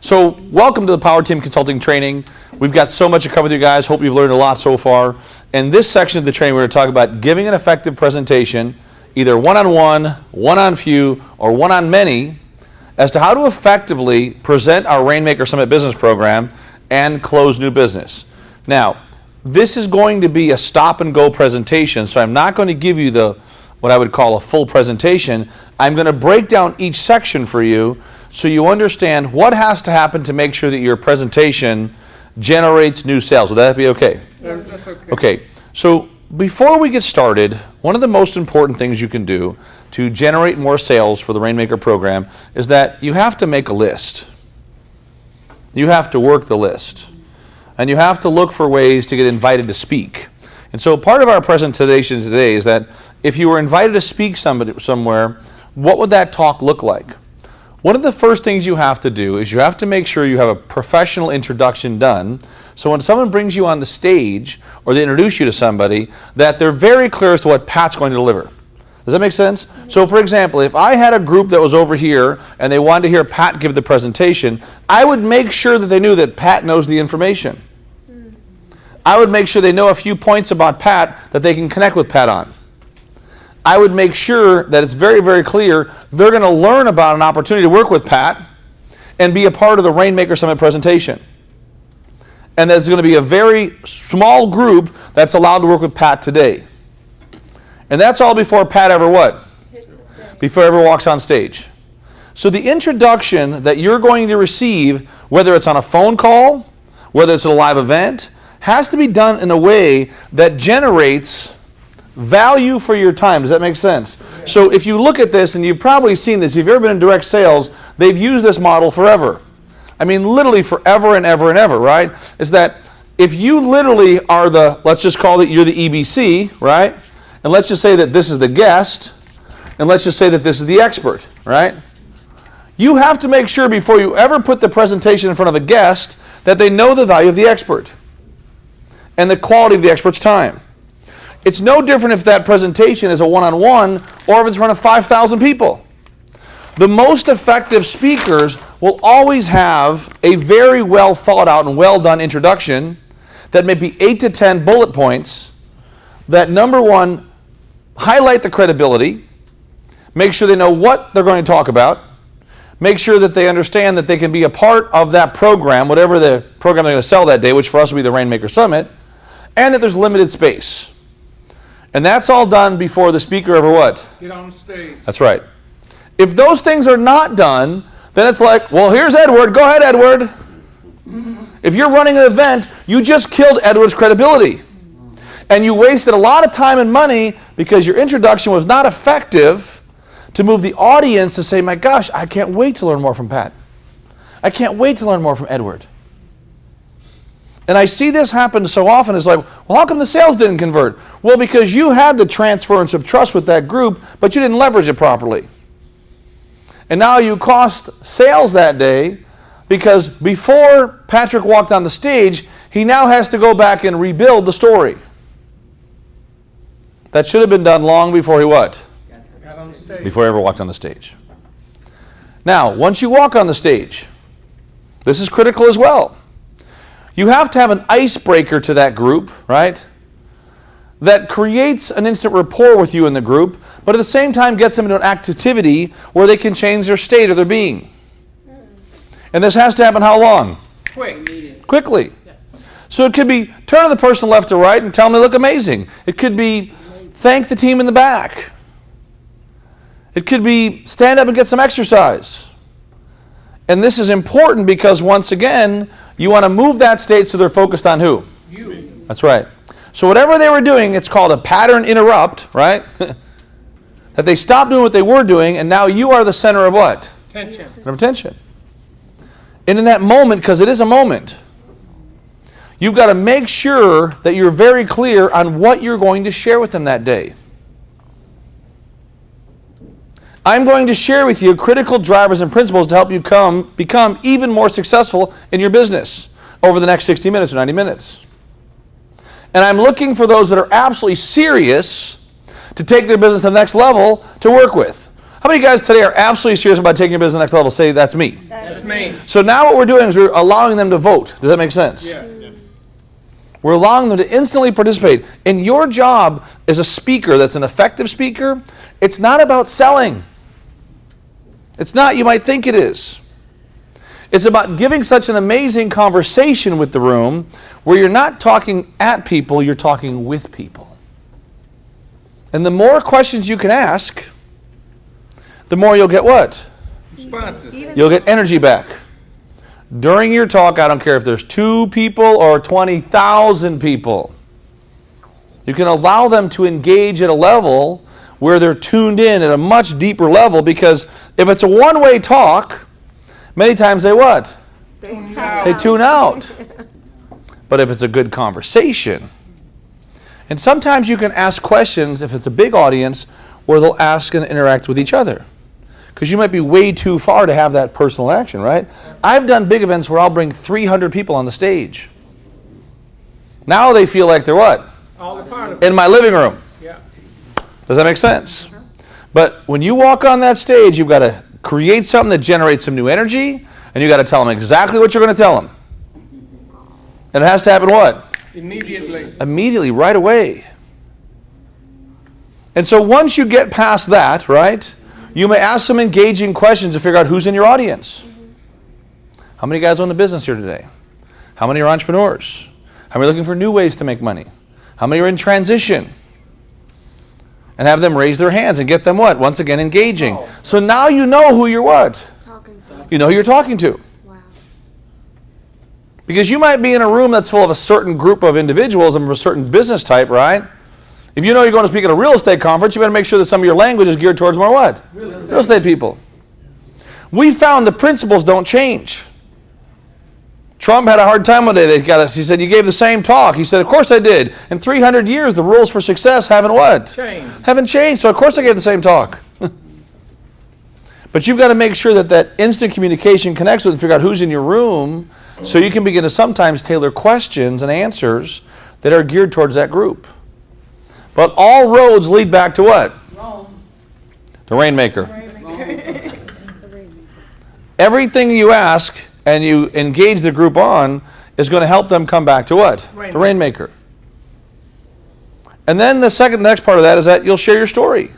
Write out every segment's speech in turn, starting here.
So welcome to the Power Team Consulting Training. We've got so much to cover with you guys. Hope you've learned a lot so far. In this section of the training, we're going to talk about giving an effective presentation, either one-on-one, one-on-few, or one-on-many, as to how to effectively present our Rainmaker Summit Business Program and close new business. Now, this is going to be a stop-and-go presentation, so I'm not going to give you what I would call a full presentation. I'm going to break down each section for you so you understand what has to happen to make sure that your presentation generates new sales. Would that be okay? Yeah, that's okay. Okay, so before we get started, one of the most important things you can do to generate more sales for the Rainmaker program is that you have to make a list. You have to work the list. And you have to look for ways to get invited to speak. And so part of our presentation today is that if you were invited to speak somewhere, what would that talk look like? One of the first things you have to do is you have to make sure you have a professional introduction done, so when someone brings you on the stage or they introduce you to somebody, that they're very clear as to what Pat's going to deliver. Does that make sense? So for example, if I had a group that was over here and they wanted to hear Pat give the presentation, I would make sure that they knew that Pat knows the information. I would make sure they know a few points about Pat that they can connect with Pat on. I would make sure that it's very, very clear they're going to learn about an opportunity to work with Pat and be a part of the Rainmaker Summit presentation. And there's going to be a very small group that's allowed to work with Pat today. And that's all before Pat ever what? Before ever walks on stage. So the introduction that you're going to receive, whether it's on a phone call, whether it's at a live event, has to be done in a way that generates value for your time. Does that make sense? Yeah. So if you look at this, and you've probably seen this, if you've ever been in direct sales, they've used this model forever. I mean, literally forever and ever and ever, right? Is that if you literally are let's just call it, you're the EBC, right? And let's just say that this is the guest, and let's just say that this is the expert, right? You have to make sure before you ever put the presentation in front of a guest that they know the value of the expert and the quality of the expert's time. It's no different if that presentation is a one-on-one or if it's in front of 5,000 people. The most effective speakers will always have a very well thought out and well done introduction that may be 8 to 10 bullet points that, number one, highlight the credibility, make sure they know what they're going to talk about, make sure that they understand that they can be a part of that program, whatever the program they're going to sell that day, which for us will be the Rainmaker Summit, and that there's limited space. And that's all done before the speaker ever what? Get on stage. That's right. If those things are not done, then it's like, well, here's Edward. Go ahead, Edward. If you're running an event, you just killed Edward's credibility. And you wasted a lot of time and money because your introduction was not effective to move the audience to say, my gosh, I can't wait to learn more from Pat. I can't wait to learn more from Edward. And I see this happen so often. It's like, well, how come the sales didn't convert? Well, because you had the transference of trust with that group, but you didn't leverage it properly. And now you cost sales that day because before Patrick walked on the stage, he now has to go back and rebuild the story. That should have been done long before he what? Got on stage. Before he ever walked on the stage. Now, once you walk on the stage, this is critical as well. You have to have an icebreaker to that group, right? That creates an instant rapport with you in the group, but at the same time gets them into an activity where they can change their state of their being. And this has to happen how long? Quickly. Yes. So it could be turn to the person left to right and tell them they look amazing. It could be thank the team in the back. It could be stand up and get some exercise. And this is important because once again, you want to move that state so they're focused on who? You. That's right. So whatever they were doing, it's called a pattern interrupt, right? That they stopped doing what they were doing, and now you are the center of what? Attention. Of attention. And in that moment, because it is a moment, you've got to make sure that you're very clear on what you're going to share with them that day. I'm going to share with you critical drivers and principles to help you become even more successful in your business over the next 60 minutes or 90 minutes. And I'm looking for those that are absolutely serious to take their business to the next level to work with. How How many guys today are absolutely serious about taking your business to the next level? Say, that's me. That's me. So now what we're doing is we're allowing them to vote. Does that make sense? Yeah. We're allowing them to instantly participate. And your job as a speaker that's an effective speaker, it's not about selling. It's not. You might think it is. It's about giving such an amazing conversation with the room where you're not talking at people, you're talking with people. And the more questions you can ask, the more you'll get what? Responses. You'll get energy back. During your talk, I don't care if there's 2 people or 20,000 people. You can allow them to engage at a level where they're tuned in at a much deeper level, because if it's a one-way talk, many times they what? They tune out. But if it's a good conversation, and sometimes you can ask questions if it's a big audience where they'll ask and interact with each other. Because you might be way too far to have that personal action, right? I've done big events where I'll bring 300 people on the stage. Now they feel like they're what? All a part of it. In my living room. Yeah. Does that make sense? But when you walk on that stage, you've got to create something that generates some new energy, and you've got to tell them exactly what you're going to tell them. And it has to happen what? Immediately. Immediately, right away. And so once you get past that, right, you may ask some engaging questions to figure out who's in your audience. How many guys own the business here today? How many are entrepreneurs? How many are looking for new ways to make money? How many are in transition? And have them raise their hands and get them what? Once again, engaging. So now you know who you're what? Talking to. You know who you're talking to. Wow. Because you might be in a room that's full of a certain group of individuals of a certain business type, right? If you know you're going to speak at a real estate conference, you better make sure that some of your language is geared towards more what? Real estate people. We found the principles don't change. Trump had a hard time one day. He said, you gave the same talk. He said, of course I did. In 300 years, the rules for success haven't what? Changed. Haven't changed, so of course I gave the same talk. But you've got to make sure that that instant communication connects with and figure out who's in your room so you can begin to sometimes tailor questions and answers that are geared towards that group. But all roads lead back to what? Rome. The Rainmaker. Everything you ask and you engage the group on is going to help them come back to what? The Rainmaker. And then the next part of that is that you'll share your story.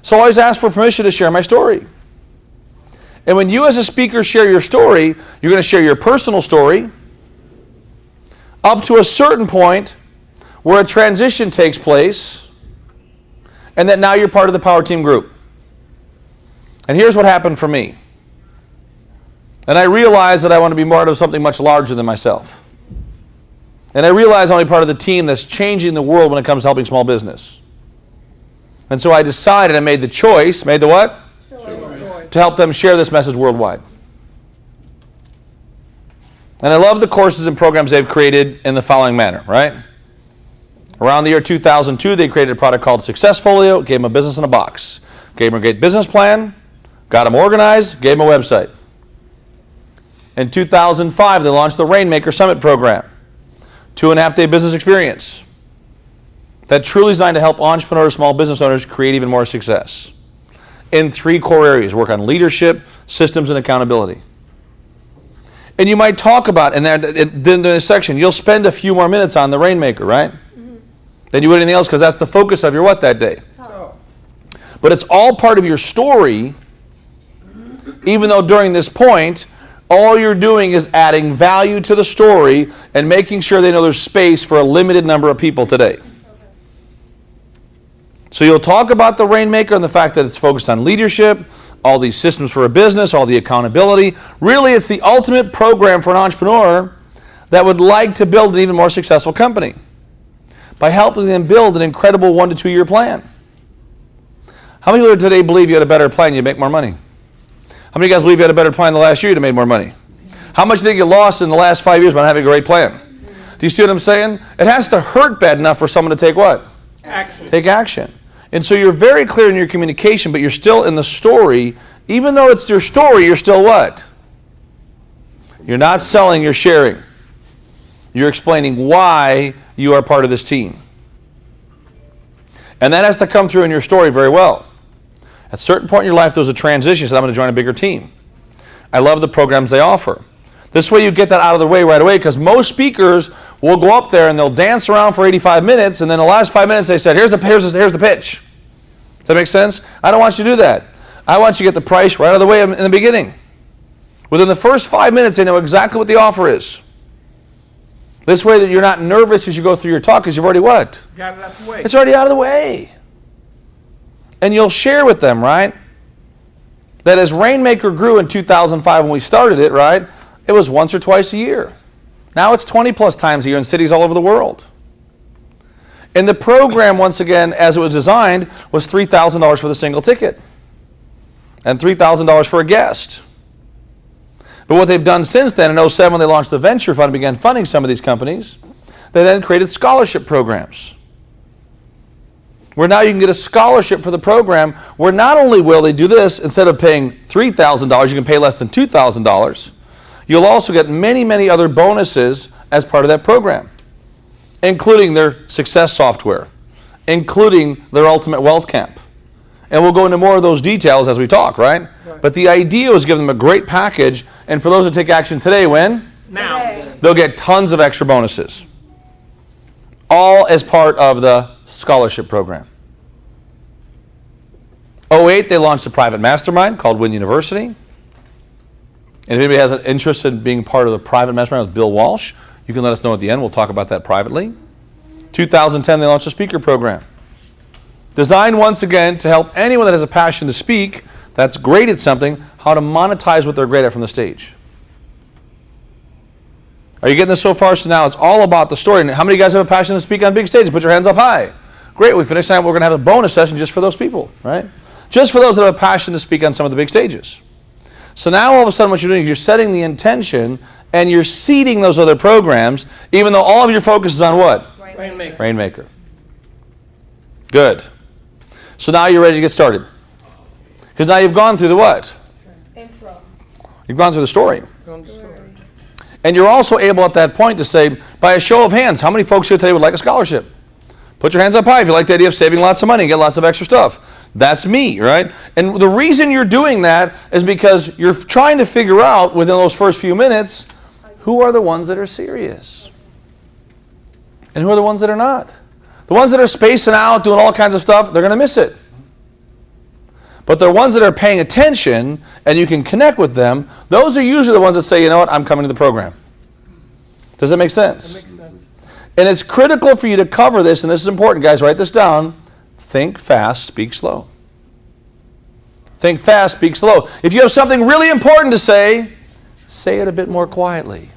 So I always ask for permission to share my story. And when you as a speaker share your story, you're going to share your personal story up to a certain point where a transition takes place, and that now you're part of the Power Team group. And here's what happened for me. And I realized that I want to be part of something much larger than myself. And I realized I'm only part of the team that's changing the world when it comes to helping small business. And so I decided, I made the choice, made the what? To help them share this message worldwide. And I love the courses and programs they've created in the following manner, right? Around the year 2002, they created a product called Successfolio, gave them a business in a box. Gave them a great business plan, got them organized, gave them a website. In 2005, they launched the Rainmaker Summit program, 2.5-day business experience that truly designed to help entrepreneurs, small business owners create even more success. In 3 core areas, work on leadership, systems, and accountability. And you might talk about, and then in this section, you'll spend a few more minutes on the Rainmaker, right? Than you would anything else, because that's the focus of your what that day. Oh. But it's all part of your story, even though during this point, all you're doing is adding value to the story and making sure they know there's space for a limited number of people today. So you'll talk about the Rainmaker and the fact that it's focused on leadership, all these systems for a business, all the accountability. Really, it's the ultimate program for an entrepreneur that would like to build an even more successful company by helping them build an incredible 1 to 2 year plan. How many of you today believe you had a better plan, you'd make more money? How many of you guys believe you had a better plan the last year, you'd have made more money? How much do you think you lost in the last 5 years by not having a great plan? Do you see what I'm saying? It has to hurt bad enough for someone to take what? Action. Take action. And so you're very clear in your communication, but you're still in the story. Even though it's your story, you're still what? You're not selling, you're sharing. You're explaining why you are part of this team. And that has to come through in your story very well. At a certain point in your life, there was a transition. You said, I'm going to join a bigger team. I love the programs they offer. This way you get that out of the way right away, because most speakers will go up there and they'll dance around for 85 minutes, and then the last 5 minutes they said, here's the pitch. Does that make sense? I don't want you to do that. I want you to get the price right out of the way in the beginning. Within the first 5 minutes, they know exactly what the offer is. This way that you're not nervous as you go through your talk, because you've already what? Got it out the way. It's already out of the way. And you'll share with them, right, that as Rainmaker grew in 2005 when we started it, right, it was once or twice a year. Now it's 20 plus times a year in cities all over the world. And the program, once again, as it was designed, was $3,000 for the single ticket and $3,000 for a guest. But what they've done since then, in 2007 when they launched the venture fund and began funding some of these companies, they then created scholarship programs, where now you can get a scholarship for the program, where not only will they do this, instead of paying $3,000, you can pay less than $2,000. You'll also get many, many other bonuses as part of that program, including their success software, including their Ultimate Wealth Camp. And we'll go into more of those details as we talk, right? But the idea was give them a great package, and for those that take action today, when? Now. They'll get tons of extra bonuses, all as part of the scholarship program. 2008, they launched a private mastermind called Win University. And if anybody has an interest in being part of the private mastermind with Bill Walsh, you can let us know at the end. We'll talk about that privately. 2010, they launched a speaker program, designed once again to help anyone that has a passion to speak, that's great at something, how to monetize what they're great at from the stage. Are you getting this so far? So now it's all about the story. And how many of you guys have a passion to speak on big stages? Put your hands up high. Great. We finish tonight. We're going to have a bonus session just for those people, right? Just for those that have a passion to speak on some of the big stages. So now all of a sudden what you're doing is you're setting the intention and you're seeding those other programs, even though all of your focus is on what? Rainmaker. Rainmaker. Good. So now you're ready to get started. Because now you've gone through the what? Intro. You've gone through the story. Story. And you're also able at that point to say, by a show of hands, how many folks here today would like a scholarship? Put your hands up high if you like the idea of saving lots of money and get lots of extra stuff. That's me, right? And the reason you're doing that is because you're trying to figure out within those first few minutes, who are the ones that are serious? And who are the ones that are not? The ones that are spacing out, doing all kinds of stuff, they're going to miss it. But the ones that are paying attention and you can connect with them, those are usually the ones that say, you know what, I'm coming to the program. Does that make sense? That makes sense. And it's critical for you to cover this, and this is important, guys, write this down. Think fast, speak slow. Think fast, speak slow. If you have something really important to say it a bit more quietly.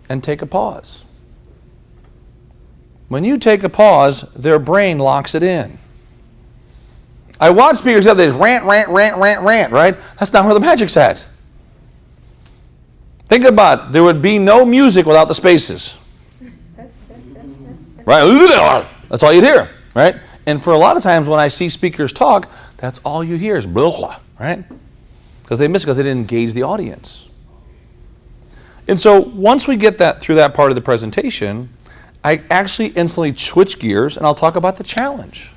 And take a pause. When you take a pause, their brain locks it in. I watch speakers have this rant, right? That's not where the magic's at. Think about it. There would be no music without the spaces. Right? That's all you'd hear, right? And for a lot of times when I see speakers talk, that's all you hear is blah, blah, right? Because they miss it because they didn't engage the audience. And so once we get that through that part of the presentation, I actually instantly switch gears and I'll talk about the challenge.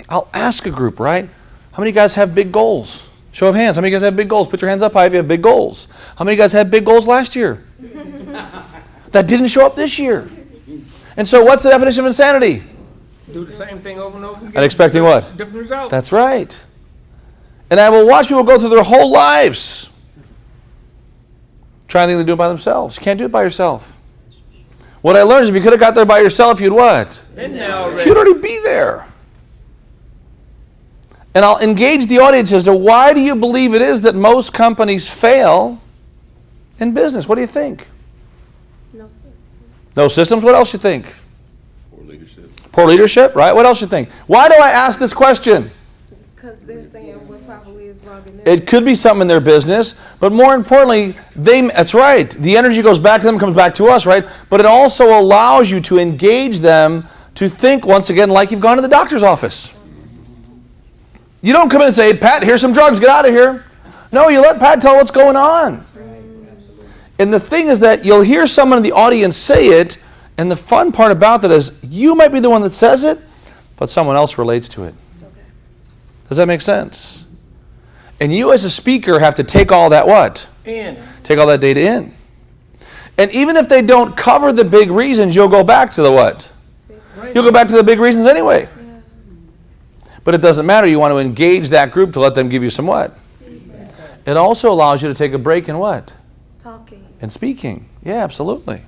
I'll ask a group, right? How many of you guys have big goals? Show of hands. How many of you guys have big goals? Put your hands up high if you have big goals. How many of you guys had big goals last year? That didn't show up this year. And so what's the definition of insanity? Do the same thing over and over again. And expecting what? Different results. That's right. And I will watch people go through their whole lives trying to think they do it by themselves. You can't do it by yourself. What I learned is if you could have got there by yourself, you'd what? Been there already. You'd already be there. And I'll engage the audience as to why do you believe it is that most companies fail in business? What do you think? No system. No systems? What else you think? Poor leadership. Poor leadership, right? What else you think? Why do I ask this question? Because they're saying what probably is wrong in their It could be something in their business, but more importantly, that's right. The energy goes back to them, comes back to us, right? But it also allows you to engage them to think once again like you've gone to the doctor's office. You don't come in and say, Pat, here's some drugs, get out of here. No, you let Pat tell what's going on. And the thing is that you'll hear someone in the audience say it, and the fun part about that is you might be the one that says it, but someone else relates to it. Does that make sense? And you as a speaker have to take all that what? In. Take all that data in. And even if they don't cover the big reasons, you'll go back to the what? You'll go back to the big reasons anyway. But it doesn't matter. You want to engage that group to let them give you some what? It also allows you to take a break in what? Talking. In speaking. Yeah, absolutely.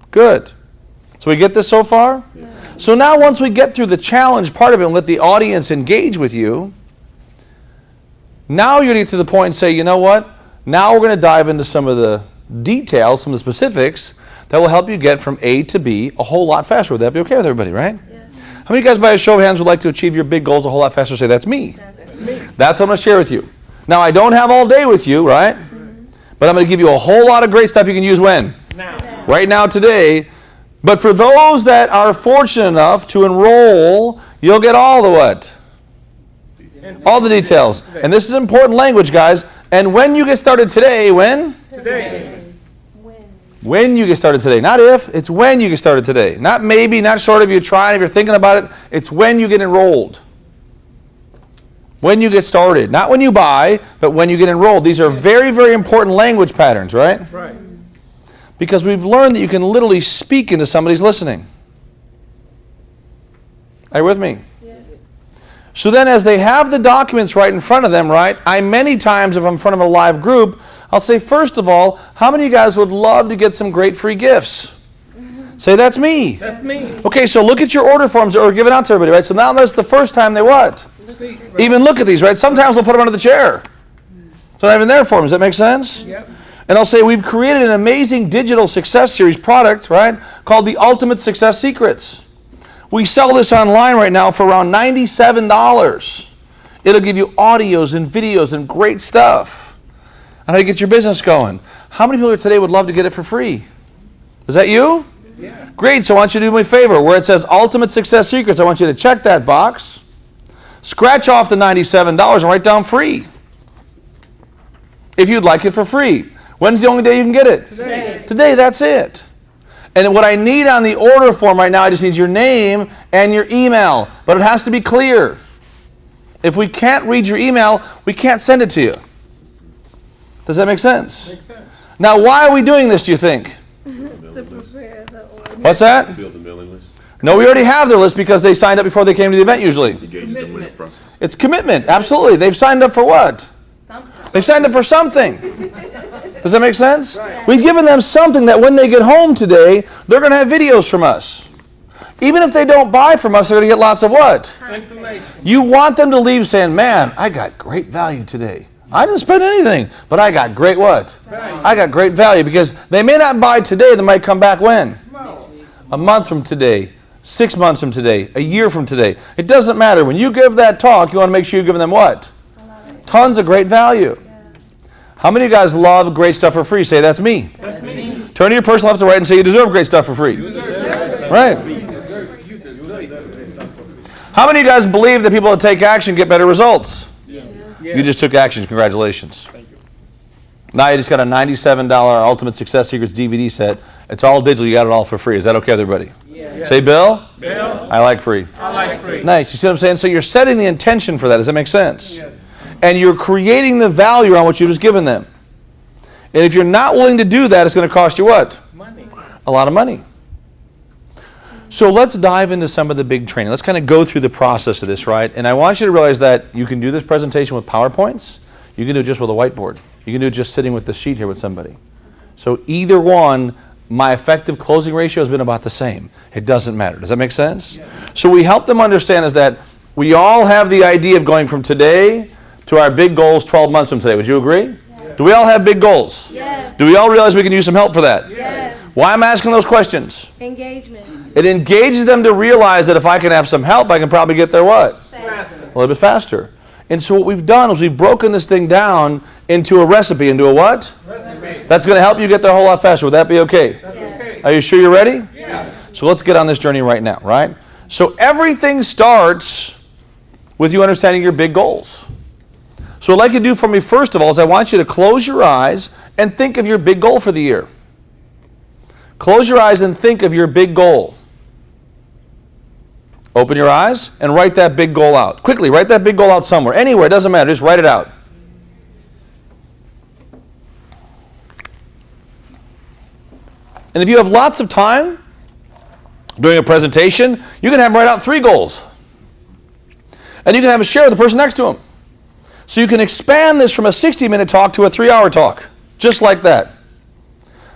Good. So we get this so far? Yeah. So now once we get through the challenge part of it and let the audience engage with you, now you're going to get to the point and say, you know what? Now we're going to dive into some of the details, some of the specifics that will help you get from A to B a whole lot faster. Would that be okay with everybody, right? Yeah. How many of you guys by a show of hands would like to achieve your big goals a whole lot faster? Say, that's me. That's what I'm going to share with you. Now, I don't have all day with you, right? But I'm going to give you a whole lot of great stuff you can use when? Now. Right now, today. But for those that are fortunate enough to enroll, you'll get all the what? All the details. And this is important language, guys. And when you get started today, when? Today. When you get started today. Not if, it's when you get started today. Not maybe, not short of you trying, if you're thinking about it. It's when you get enrolled. When you get started. Not when you buy, but when you get enrolled. These are very, very important language patterns, right? Right. Because we've learned that you can literally speak into somebody's listening. Are you with me? Yes. So then as they have the documents right in front of them, right, I many times, if I'm in front of a live group, I'll say, first of all, how many of you guys would love to get some great free gifts? Say, that's me. That's me. Okay, so look at your order forms that were given out to everybody, right? So now that's the first time they what? See. Even look at these, right? Sometimes we'll put them under the chair. So not even there for them. Does that make sense? Yep. And I'll say we've created an amazing digital success series product, right, called the Ultimate Success Secrets. We sell this online right now for around $97. It'll give you audios and videos and great stuff on how to get your business going. How many people here today would love to get it for free? Is that you? Yeah. Great, so I want you to do me a favor. Where it says Ultimate Success Secrets, I want you to check that box, scratch off the $97 and write down free. If you'd like it for free. When's the only day you can get it? Today. Today, that's it. And what I need on the order form right now, I just need your name and your email. But it has to be clear. If we can't read your email, we can't send it to you. Does that make sense? Makes sense. Now, why are we doing this, do you think? To prepare the order. What's that? Build the mailing list. No, we already have their list because they signed up before they came to the event usually. Engages them in the process. It's commitment, absolutely. They've signed up for what? Something. They've signed up for something. Does that make sense? We've given them something that when they get home today, they're going to have videos from us. Even if they don't buy from us, they're going to get lots of what? Information. You want them to leave saying, man, I got great value today. I didn't spend anything, but I got great what? Value. I got great value because they may not buy today, they might come back when? Tomorrow. A month from today, 6 months from today, a year from today. It doesn't matter. When you give that talk, you want to make sure you're giving them what? Tons of great value. How many of you guys love great stuff for free? Say, that's me. That's me. Turn to your person left to right and say, you deserve great stuff for free. Right. How many of you guys believe that people that take action get better results? You just took action. Congratulations. Now you just got a $97 Ultimate Success Secrets DVD set. It's all digital. You got it all for free. Is that okay, everybody? Yeah. Say, Bill? Bill. I like free. I like free. Nice. You see what I'm saying? So you're setting the intention for that. Does that make sense? Yes. And you're creating the value on what you've just given them. And if you're not willing to do that, it's going to cost you what? Money. A lot of money. So let's dive into some of the big training. Let's kind of go through the process of this, right? And I want you to realize that you can do this presentation with PowerPoints. You can do it just with a whiteboard. You can do it just sitting with the sheet here with somebody. So either one, my effective closing ratio has been about the same. It doesn't matter. Does that make sense? Yeah. So we help them understand is that we all have the idea of going from today to our big goals 12 months from today. Would you agree? Yes. Do we all have big goals? Yes. Do we all realize we can use some help for that? Yes. Why am I asking those questions? Engagement. It engages them to realize that if I can have some help, I can probably get there what? Faster. A little bit faster. And so what we've done is we've broken this thing down into a recipe, into a what? Recipe. That's going to help you get there a whole lot faster. Would that be okay? That's okay. Are you sure you're ready? Yeah. So let's get on this journey right now, right? So everything starts with you understanding your big goals. So what I'd like you to do for me first of all is I want you to close your eyes and think of your big goal for the year. Close your eyes and think of your big goal. Open your eyes and write that big goal out. Quickly, write that big goal out somewhere. Anywhere, it doesn't matter. Just write it out. And if you have lots of time during a presentation, you can have them write out 3 goals. And you can have a share with the person next to them. So you can expand this from a 60-minute talk to a 3-hour talk. Just like that.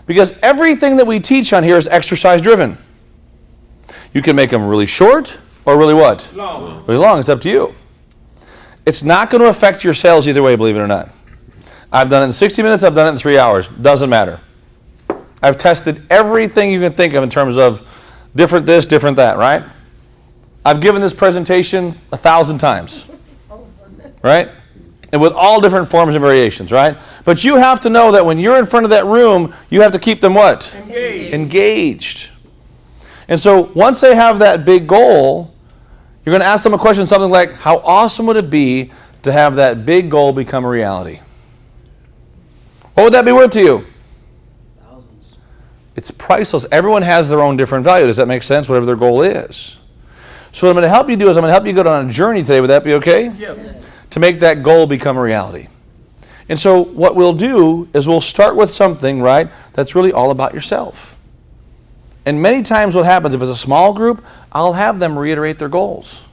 Because everything that we teach on here is exercise driven. You can make them really short or really what? Long. Really long. It's up to you. It's not going to affect your sales either way, believe it or not. I've done it in 60 minutes. I've done it in 3 hours. Doesn't matter. I've tested everything you can think of in terms of different this, different that, right? I've given this presentation 1,000 times, right? And with all different forms and variations, right? But you have to know that when you're in front of that room, you have to keep them what? Engaged. Engaged. And so once they have that big goal, you're going to ask them a question, something like, how awesome would it be to have that big goal become a reality? What would that be worth to you? Thousands. It's priceless. Everyone has their own different value. Does that make sense? Whatever their goal is. So what I'm going to help you do is I'm going to help you go on a journey today. Would that be okay? Yeah. To make that goal become a reality. And so what we'll do is we'll start with something, right, that's really all about yourself. And many times what happens, if it's a small group, I'll have them reiterate their goals.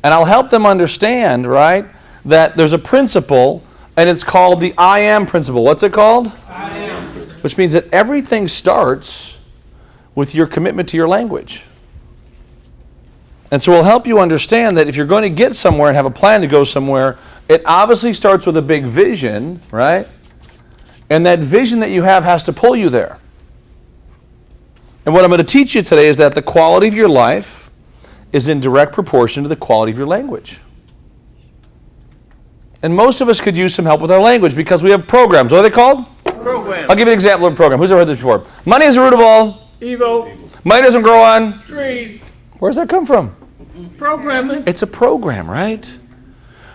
And I'll help them understand, right, that there's a principle, and it's called the I am principle. What's it called? I am. Which means that everything starts with your commitment to your language. And so we'll help you understand that if you're going to get somewhere and have a plan to go somewhere, it obviously starts with a big vision, right? And that vision that you have has to pull you there. And what I'm going to teach you today is that the quality of your life is in direct proportion to the quality of your language. And most of us could use some help with our language because we have programs. What are they called? Program. I'll give you an example of a program. Who's ever heard this before? Money is the root of all. Evil. Money doesn't grow on. Trees. Where does that come from? Programming. It's a program, right?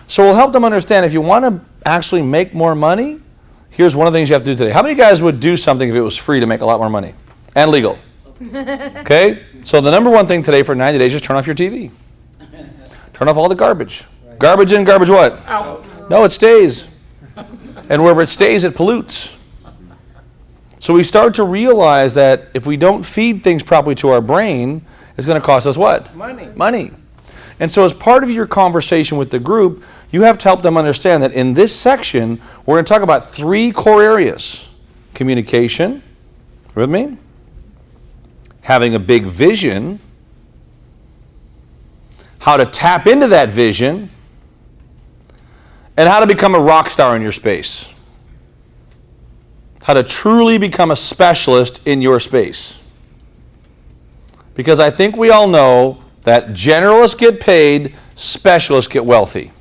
So we'll help them understand if you want to actually make more money, here's one of the things you have to do today. How many guys would do something if it was free to make a lot more money? And legal. Okay? So the number one thing today for 90 days is turn off your TV. Turn off all the garbage. Garbage in, garbage what? Out. No, it stays. And wherever it stays, it pollutes. So we start to realize that if we don't feed things properly to our brain, it's going to cost us what? Money. Money. And so as part of your conversation with the group, you have to help them understand that in this section, we're going to talk about 3 core areas. Communication, with me? Having a big vision, how to tap into that vision, and how to become a rock star in your space. How to truly become a specialist in your space. Because I think we all know that generalists get paid, specialists get wealthy.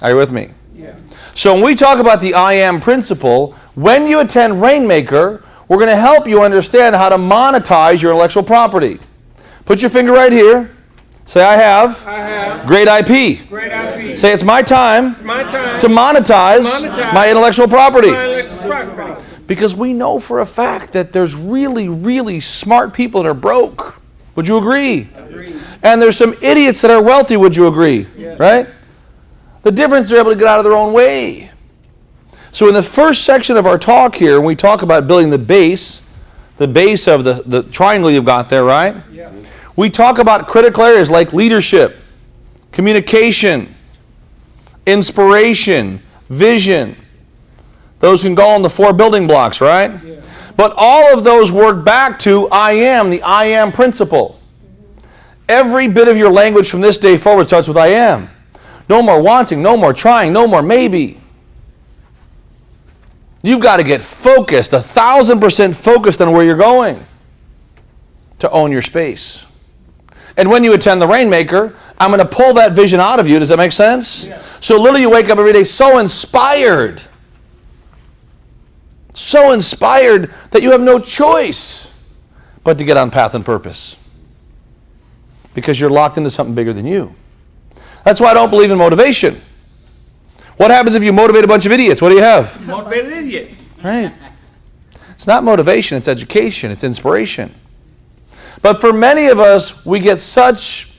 Are you with me? Yeah. So when we talk about the I am principle, when you attend Rainmaker, we're going to help you understand how to monetize your intellectual property. Put your finger right here. Say, I have great IP. Great IP. Say, it's my time My time. to monetize my intellectual property. My electric property. Because we know for a fact that there's really, really smart people that are broke. Would you agree? Agreed. And there's some idiots that are wealthy, would you agree? Yes. Right? The difference, they're able to get out of their own way. So in the first section of our talk here, when we talk about building the base of the triangle you've got there, right? Yeah. We talk about critical areas like leadership, communication, inspiration, vision. Those can go on the 4 building blocks, right? Yeah. But all of those work back to I am, the I am principle. Every bit of your language from this day forward starts with I am. No more wanting, no more trying, no more maybe. You've got to get focused, 1,000% focused on where you're going to own your space. And when you attend the Rainmaker, I'm going to pull that vision out of you. Does that make sense? Yeah. So literally you wake up every day so inspired that you have no choice but to get on path and purpose. Because you're locked into something bigger than you. That's why I don't believe in motivation. What happens if you motivate a bunch of idiots? What do you have? Motivated idiot. Right. It's not motivation, it's education, it's inspiration. But for many of us, we get such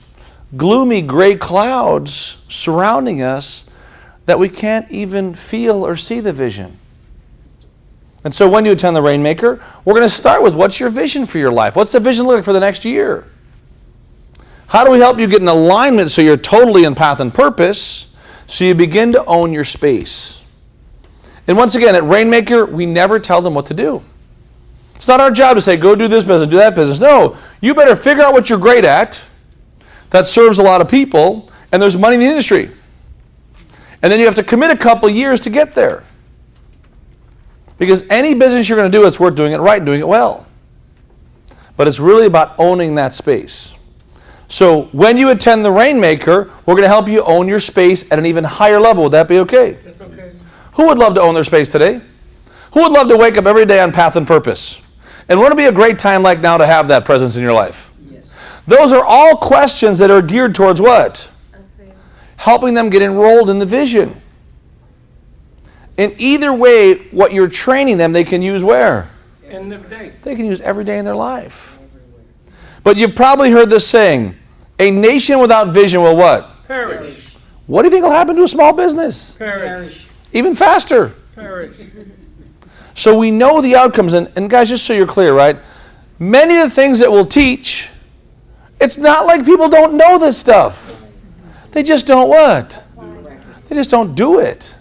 gloomy gray clouds surrounding us that we can't even feel or see the vision. And so when you attend the Rainmaker, we're going to start with, what's your vision for your life? What's the vision look like for the next year? How do we help you get in alignment so you're totally in path and purpose, so you begin to own your space? And once again, at Rainmaker, we never tell them what to do. It's not our job to say, go do this business, do that business. No, you better figure out what you're great at, that serves a lot of people, and there's money in the industry. And then you have to commit a couple years to get there. Because any business you're going to do, it's worth doing it right and doing it well. But it's really about owning that space. So when you attend the Rainmaker, we're going to help you own your space at an even higher level. Would that be okay? That's okay. Who would love to own their space today? Who would love to wake up every day on path and purpose? And wouldn't it be a great time like now to have that presence in your life? Yes. Those are all questions that are geared towards what? Helping them get enrolled in the vision. In either way, what you're training them, they can use where? End of day. They can use every day in their life. But you've probably heard this saying, a nation without vision will what? Perish. What do you think will happen to a small business? Perish. Even faster. Perish. So we know the outcomes. And guys, just so you're clear, right? Many of the things that we'll teach, it's not like people don't know this stuff. They just don't what? They just don't do it.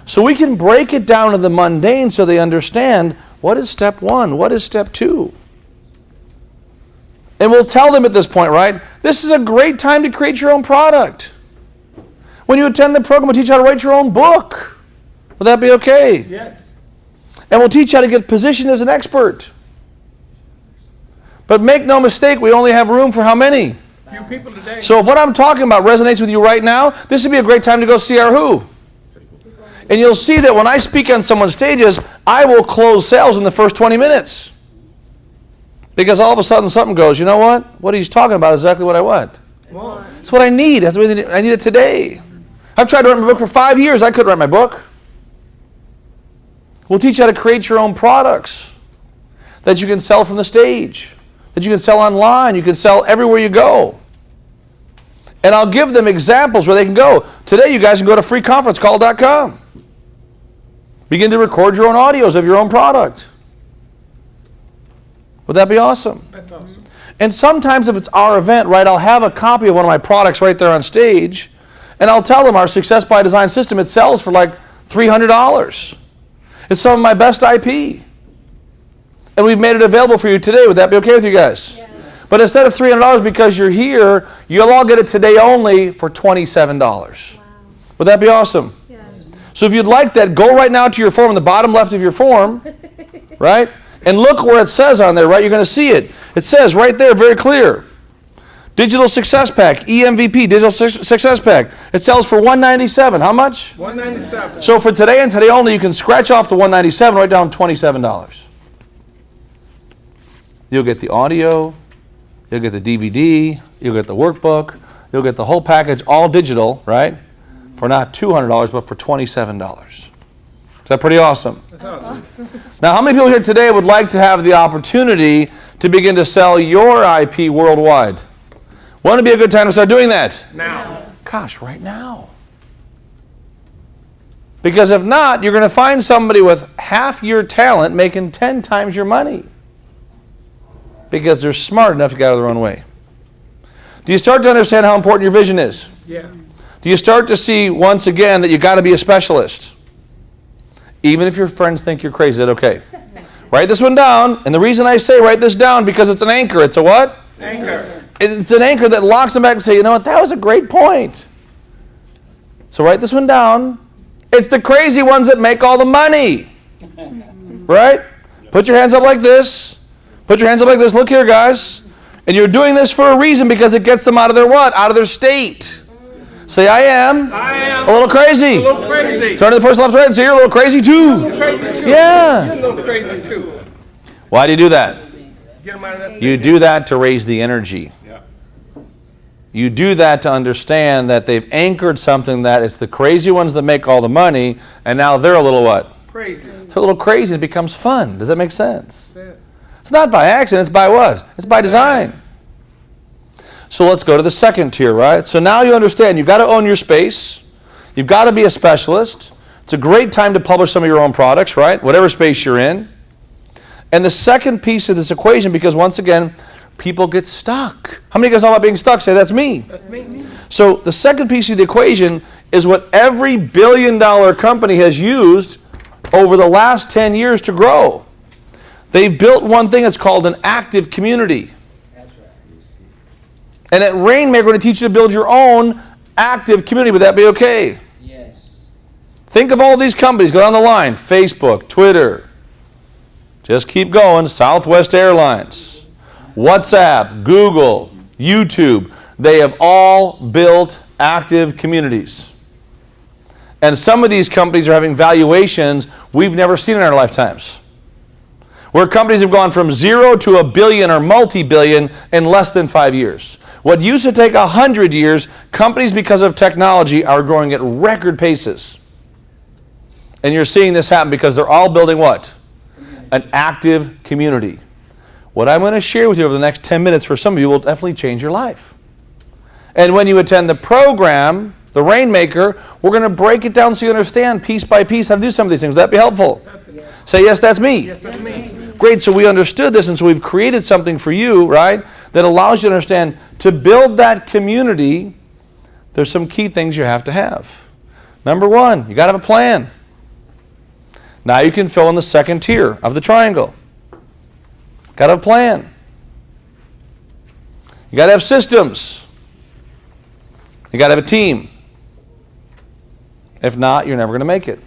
So we can break it down to the mundane so they understand what is step one, what is step two. And we'll tell them at this point, right? This is a great time to create your own product. When you attend the program, we'll teach you how to write your own book. Will that be okay? Yes. And we'll teach you how to get positioned as an expert. But make no mistake, we only have room for how many? Few people today. So if what I'm talking about resonates with you right now, this would be a great time to go see our who. And you'll see that when I speak on someone's stages, I will close sales in the first 20 minutes. Because all of a sudden something goes, you know what? What he's talking about is exactly what I want. Well, It's what I need. That's what I need it today. I've tried to write my book for 5 years. I couldn't write my book. We'll teach you how to create your own products that you can sell from the stage, that you can sell online, you can sell everywhere you go. And I'll give them examples where they can go. Today you guys can go to freeconferencecall.com. Begin to record your own audios of your own product. Would that be awesome? that's awesome. And sometimes if it's our event, right, I'll have a copy of one of my products right there on stage, and I'll tell them our Success by Design system, it sells for like $300. It's some of my best IP. And we've made it available for you today. Would that be okay with you guys? Yes. But instead of $300 because you're here, you'll all get it today only for $27. Wow. Would that be awesome? Yes. So if you'd like that, go right now to your form, in the bottom left of your form, right? And look where it says on there, right? You're going to see it. It says right there, very clear. Digital Success Pack, EMVP, Digital Success Pack. It sells for $197. How much? 197. So for today and today only, you can scratch off the $197, write down $27. You'll get the audio, you'll get the DVD, you'll get the workbook, you'll get the whole package, all digital, right? For not $200, but for $27. Is that pretty awesome? That's awesome. Now, how many people here today would like to have the opportunity to begin to sell your IP worldwide? Wouldn't it be a good time to start doing that? Now. Gosh, right now. Because if not, you're going to find somebody with half your talent making 10 times your money. Because they're smart enough to get out of their own way. Do you start to understand how important your vision is? Yeah. Do you start to see once again that you got to be a specialist? Even if your friends think you're crazy, is that okay? Write this one down. And the reason I say write this down, because it's an anchor. It's a what? Anger. It's an anchor that locks them back and say, you know what, that was a great point. So write this one down. It's the crazy ones that make all the money. Right? Put your hands up like this. Put your hands up like this. Look here, guys. And you're doing this for a reason, because it gets them out of their what? Out of their state. Say, I am a little crazy. A little crazy. Turn to the person left side and say, you're a little crazy too. Crazy too. Yeah. You're a little crazy too. Why do you do that? Get them out of that. You do that to raise the energy. Yeah. You do that to understand that they've anchored something, that it's the crazy ones that make all the money, and now they're a little what? Crazy. It's a little crazy. It becomes fun. Does that make sense? That's it. It's not by accident, it's by what? It's by design. So let's go to the second tier, right? So now you understand you've got to own your space. You've got to be a specialist. It's a great time to publish some of your own products, right? Whatever space you're in. And the second piece of this equation, because once again, people get stuck. How many of you guys know about being stuck? Say, that's me. That's me. So the second piece of the equation is what every billion-dollar company has used over the last 10 years to grow. They've built one thing that's called an active community. That's right. And at Rainmaker, we're going to teach you to build your own active community. Would that be okay? Yes. Think of all these companies. Go down the line. Facebook, Twitter. Just keep going. Southwest Airlines. WhatsApp, Google, YouTube. They have all built active communities. And some of these companies are having valuations we've never seen in our lifetimes. Where companies have gone from 0 to $1 billion or multi-billion in less than 5 years. What used to take 100 years, companies, because of technology, are growing at record paces. And you're seeing this happen because they're all building what? An active community. What I'm going to share with you over the next 10 minutes for some of you will definitely change your life. And when you attend the program, the Rainmaker, we're going to break it down so you understand piece by piece how to do some of these things. Would that be helpful? Say, yes, that's me. Yes, that's me. Great, so we understood this, and so we've created something for you, right, that allows you to understand to build that community, there's some key things you have to have. Number one, you got to have a plan. Now you can fill in the second tier of the triangle. Got to have a plan. You got to have systems. You got to have a team. If not, you're never going to make it.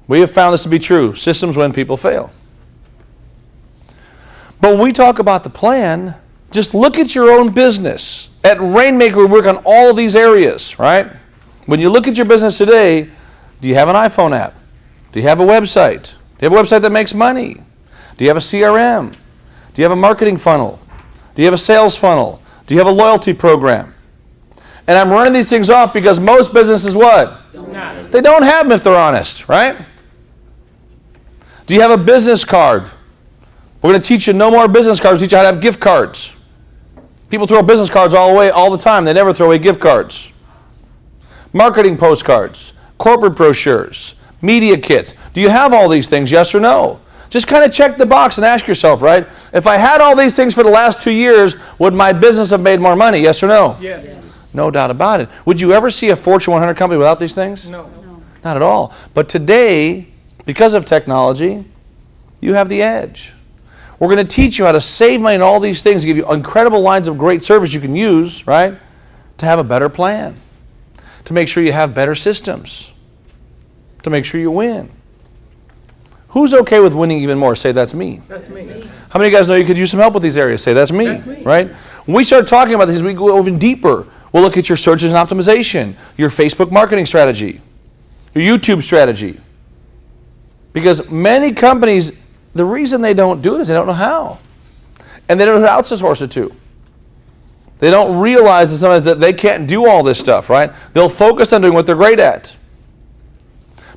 We have found this to be true. Systems win, people fail. But when we talk about the plan, just look at your own business. At Rainmaker, we work on all of these areas, right? When you look at your business today, do you have an iPhone app? Do you have a website? Do you have a website that makes money? Do you have a CRM? Do you have a marketing funnel? Do you have a sales funnel? Do you have a loyalty program? And I'm running these things off because most businesses what? Not. They don't have them if they're honest, right? Do you have a business card? We're going to teach you no more business cards. We'll teach you how to have gift cards. People throw business cards all away all the time. They never throw away gift cards. Marketing postcards, corporate brochures, media kits. Do you have all these things, yes or no? Just kind of check the box and ask yourself, right? If I had all these things for the last 2 years, would my business have made more money, yes or no? Yes. No doubt about it. Would you ever see a Fortune 100 company without these things? No. Not at all. But today, because of technology, you have the edge. We're going to teach you how to save money and all these things, give you incredible lines of great service you can use, right, to have a better plan, to make sure you have better systems, to make sure you win. Who's okay with winning even more? Say, that's me. That's me. How many of you guys know you could use some help with these areas? Say, that's me, That's me. right? When we start talking about these, we go even deeper. We'll look at your search engine optimization, your Facebook marketing strategy, your YouTube strategy. Because many companies, the reason they don't do it is they don't know how. And they don't know who to outsource it to. They don't realize that sometimes that they can't do all this stuff, right? They'll focus on doing what they're great at.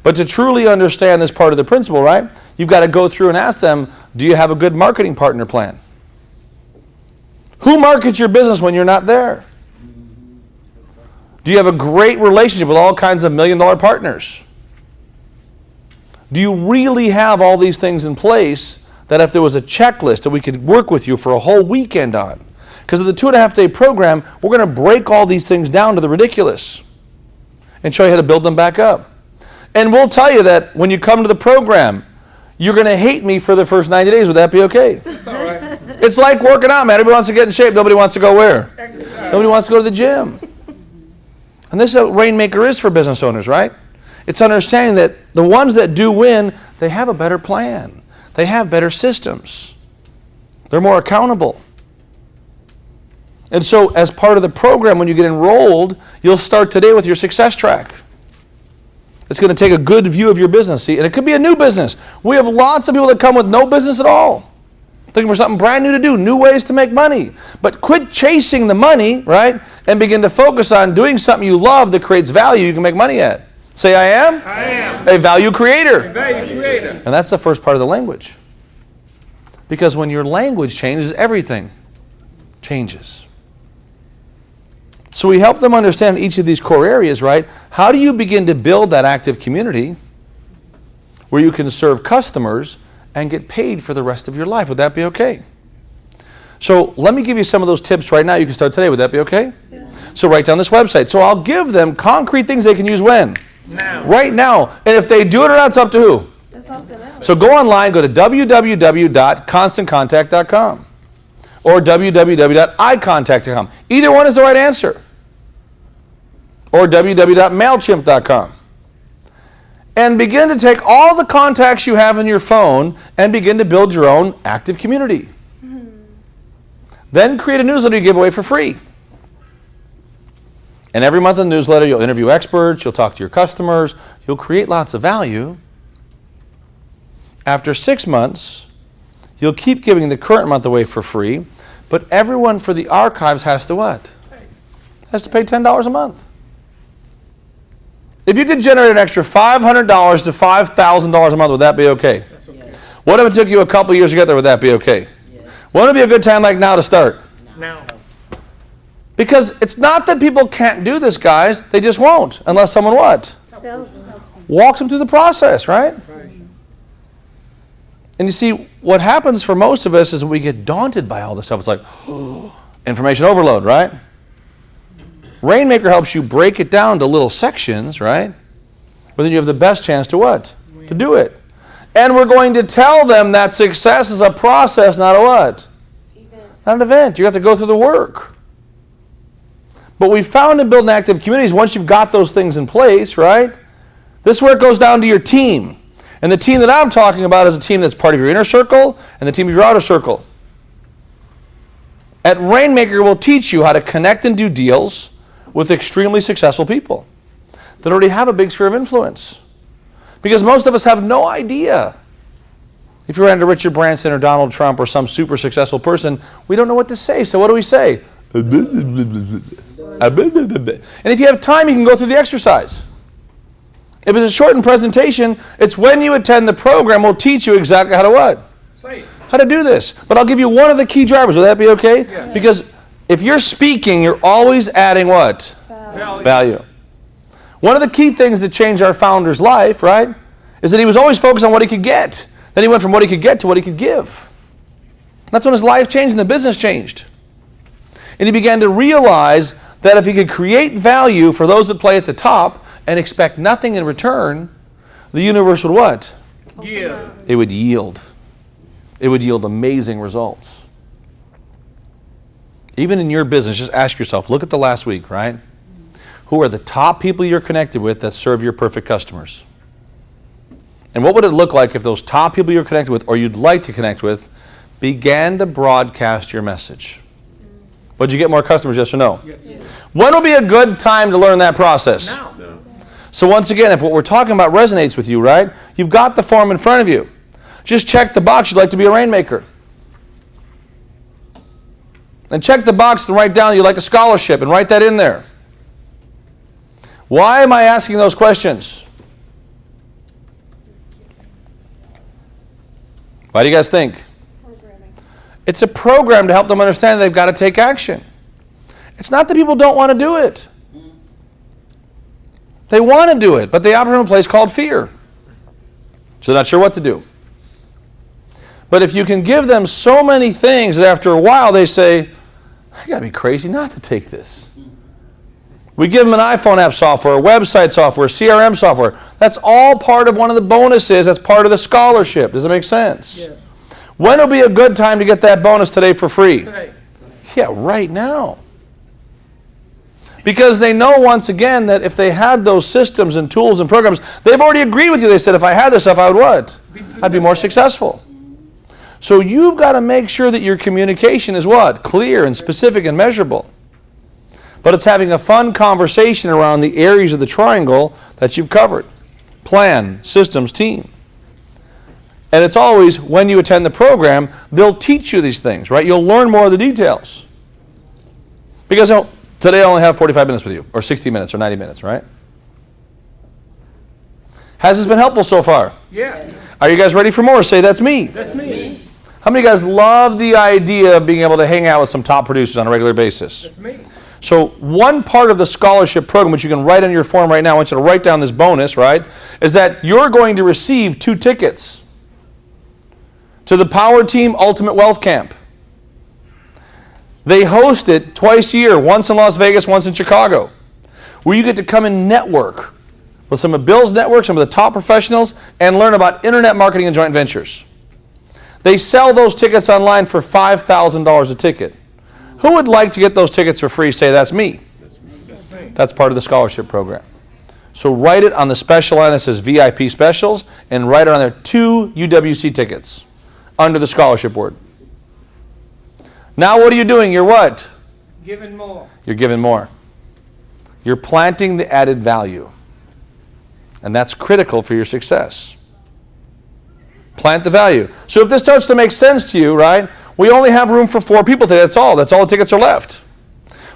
But to truly understand this part of the principle, right, you've got to go through and ask them, do you have a good marketing partner plan? Who markets your business when you're not there? Do you have a great relationship with all kinds of million-dollar partners? Do you really have all these things in place that if there was a checklist that we could work with you for a whole weekend on? Because of the 2.5-day program, we're going to break all these things down to the ridiculous and show you how to build them back up. And we'll tell you that when you come to the program, you're going to hate me for the first 90 days. Would that be okay? It's all right. It's like working out, man. Everybody wants to get in shape. Nobody wants to go where? Exercise. Nobody wants to go to the gym. And this is what Rainmaker is for business owners, right? It's understanding that the ones that do win, they have a better plan. They have better systems. They're more accountable. And so as part of the program, when you get enrolled, you'll start today with your success track. It's going to take a good view of your business. See, and it could be a new business. We have lots of people that come with no business at all. Looking for something brand new to do, new ways to make money. But quit chasing the money, right? And begin to focus on doing something you love that creates value you can make money at. Say, I am I am a value creator. a value creator. And that's the first part of the language. Because when your language changes, everything changes. So we help them understand each of these core areas, right? How do you begin to build that active community where you can serve customers and get paid for the rest of your life? Would that be okay? So let me give you some of those tips right now. You can start today. Would that be okay? Yeah. So write down this website. So I'll give them concrete things they can use when? Now. Right now. And if they do it or not, it's up to who? It's up to them. So go online, go to www.constantcontact.com or www.icontact.com. Either one is the right answer. Or www.mailchimp.com. And begin to take all the contacts you have in your phone and begin to build your own active community. Then create a newsletter you give away for free. And every month in the newsletter, you'll interview experts, you'll talk to your customers, you'll create lots of value. After 6 months, you'll keep giving the current month away for free, but everyone for the archives has to what? Has to pay $10 a month. If you could generate an extra $500 to $5,000 a month, would that be okay? That's okay. What if it took you a couple years to get there? Would that be okay? Wouldn't it be a good time like now to start? Now. Because it's not that people can't do this, guys. They just won't unless someone what? Tells them. Walks them through the process, right? And you see, what happens for most of us is we get daunted by all this stuff. It's like, information overload, right? Rainmaker helps you break it down to little sections, right? But then you have the best chance to what? To do it. And we're going to tell them that success is a process, not a what? Not an event. You have to go through the work. But we found in building active communities, once you've got those things in place, right? This is where it goes down to your team. And the team that I'm talking about is a team that's part of your inner circle and the team of your outer circle. At Rainmaker, we'll teach you how to connect and do deals with extremely successful people that already have a big sphere of influence. Because most of us have no idea. If you ran into Richard Branson or Donald Trump or some super successful person, we don't know what to say. So what do we say? And if you have time, you can go through the exercise. If it's a shortened presentation, it's when you attend the program, we'll teach you exactly how to what? Say it. How to do this. But I'll give you one of the key drivers. Will that be okay? Yeah. Because if you're speaking, you're always adding what? Value. One of the key things that changed our founder's life, right, is that he was always focused on what he could get. Then he went from what he could get to what he could give. That's when his life changed and the business changed. And he began to realize that if he could create value for those that play at the top and expect nothing in return, the universe would what? Give. It would yield. It would yield amazing results. Even in your business, just ask yourself, look at the last week, right? Who are the top people you're connected with that serve your perfect customers? And what would it look like if those top people you're connected with or you'd like to connect with began to broadcast your message? Would you get more customers, yes or no? Yes. When will be a good time to learn that process? Now. No. So once again, if what we're talking about resonates with you, right? You've got the form in front of you. Just check the box you'd like to be a Rainmaker. And check the box and write down you'd like a scholarship and write that in there. Why am I asking those questions? Why do you guys think? Programming. It's a program to help them understand they've got to take action. It's not that people don't want to do it. They want to do it, but they operate in a place called fear. So they're not sure what to do. But if you can give them so many things that after a while they say, I got to be crazy not to take this. We give them an iPhone app software, website software, CRM software. That's all part of one of the bonuses. That's part of the scholarship. Does it make sense? Yes. When will be a good time to get that bonus today for free? Today. Yeah, right now. Because they know once again that if they had those systems and tools and programs, they've already agreed with you. They said, if I had this stuff, I would what? I'd be more successful. So you've got to make sure that your communication is what? Clear and specific and measurable. But it's having a fun conversation around the areas of the triangle that you've covered. Plan, systems, team. And it's always, when you attend the program, they'll teach you these things, right? You'll learn more of the details. Because today I only have 45 minutes with you, or 60 minutes, or 90 minutes, right? Has this been helpful so far? Yes. Are you guys ready for more? Say, that's me. That's me. How many of you guys love the idea of being able to hang out with some top producers on a regular basis? That's me. So one part of the scholarship program, which you can write on your form right now, I want you to write down this bonus, right, is that you're going to receive 2 tickets to the Power Team Ultimate Wealth Camp. They host it twice a year, once in Las Vegas, once in Chicago, where you get to come and network with some of Bill's network, some of the top professionals, and learn about internet marketing and joint ventures. They sell those tickets online for $5,000 a ticket. Who would like to get those tickets for free? Say, that's me. That's part of the scholarship program. So write it on the special line that says VIP specials, and write it on there, 2 UWC tickets under the scholarship word. Now what are you doing? You're what? Giving more. You're giving more. You're planting the added value. And that's critical for your success. Plant the value. So if this starts to make sense to you, right, we only have room for 4 people today. That's all. That's all the tickets are left.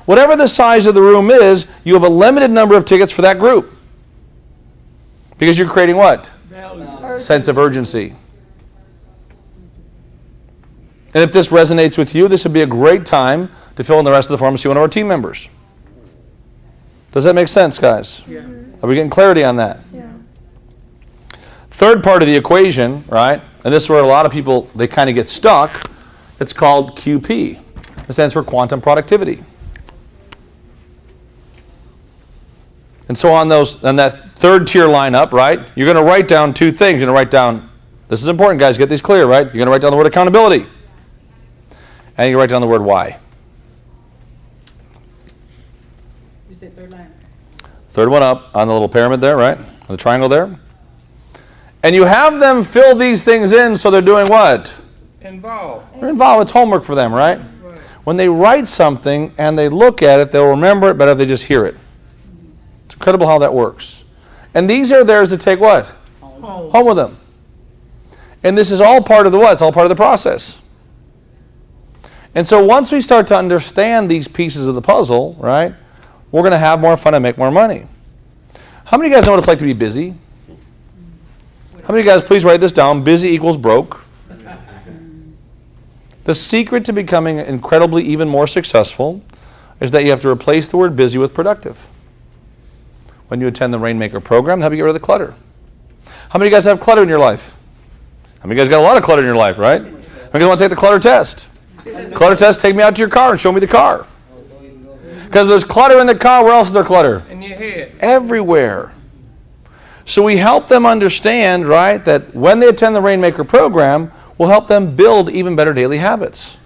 Whatever the size of the room is, you have a limited number of tickets for that group. Because you're creating what? Value. Sense of urgency. And if this resonates with you, this would be a great time to fill in the rest of the form and see one of our team members. Does that make sense, guys? Yeah. Are we getting clarity on that? Yeah. Third part of the equation, right, and this is where a lot of people, they kind of get stuck, it's called QP. It stands for quantum productivity. And so on that third tier lineup, right, you're going to write down 2 things. You're going to write down, this is important, guys, get these clear, right? You're going to write down the word accountability. And you write down the word why. You say third line. Third one up on the little pyramid there, right? On the triangle there. And you have them fill these things in so they're doing what? Involved. They're involved. It's homework for them, right? Right. When they write something and they look at it, they'll remember it better if they just hear it. It's incredible how that works. And these are theirs to take what? Home. Home with them. And this is all part of the what? It's all part of the process. And so once we start to understand these pieces of the puzzle, right, we're going to have more fun and make more money. How many of you guys know what it's like to be busy? How many of you guys, please write this down, busy equals broke. The secret to becoming incredibly even more successful is that you have to replace the word busy with productive. When you attend the Rainmaker program, help you get rid of the clutter. How many of you guys have clutter in your life? How many of you guys got a lot of clutter in your life, right? How many of you guys want to take the clutter test? Clutter test, take me out to your car and show me the car. Because there's clutter in the car, where else is there clutter? In your head. Everywhere. So we help them understand, right, that when they attend the Rainmaker program, we'll help them build even better daily habits.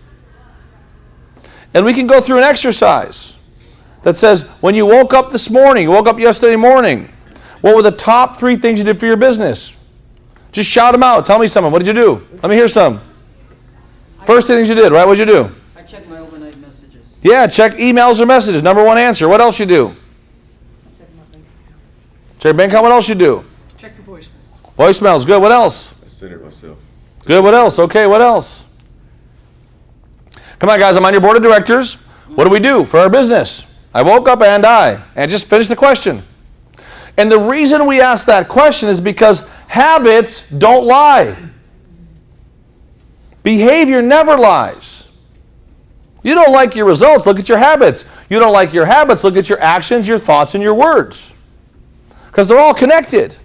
And we can go through an exercise that says, when you woke up this morning, you woke up yesterday morning, what were the top 3 things you did for your business? Just shout them out. Tell me some. What did you do? Let me hear some. First things you did, right? What did you do? I check my overnight messages. Yeah, check emails or messages. Number 1 answer. What else you do? Check my bank account. Check your bank account. What else you do? Check your voicemails. Voicemails. Good. What else? I centered myself. Good. What else? Okay. What else? Come on, guys. I'm on your board of directors. What do we do for our business? I woke up and just finished the question. And the reason we ask that question is because habits don't lie. Behavior never lies. You don't like your results, look at your habits. You don't like your habits, look at your actions, your thoughts, and your words. Because they're all connected.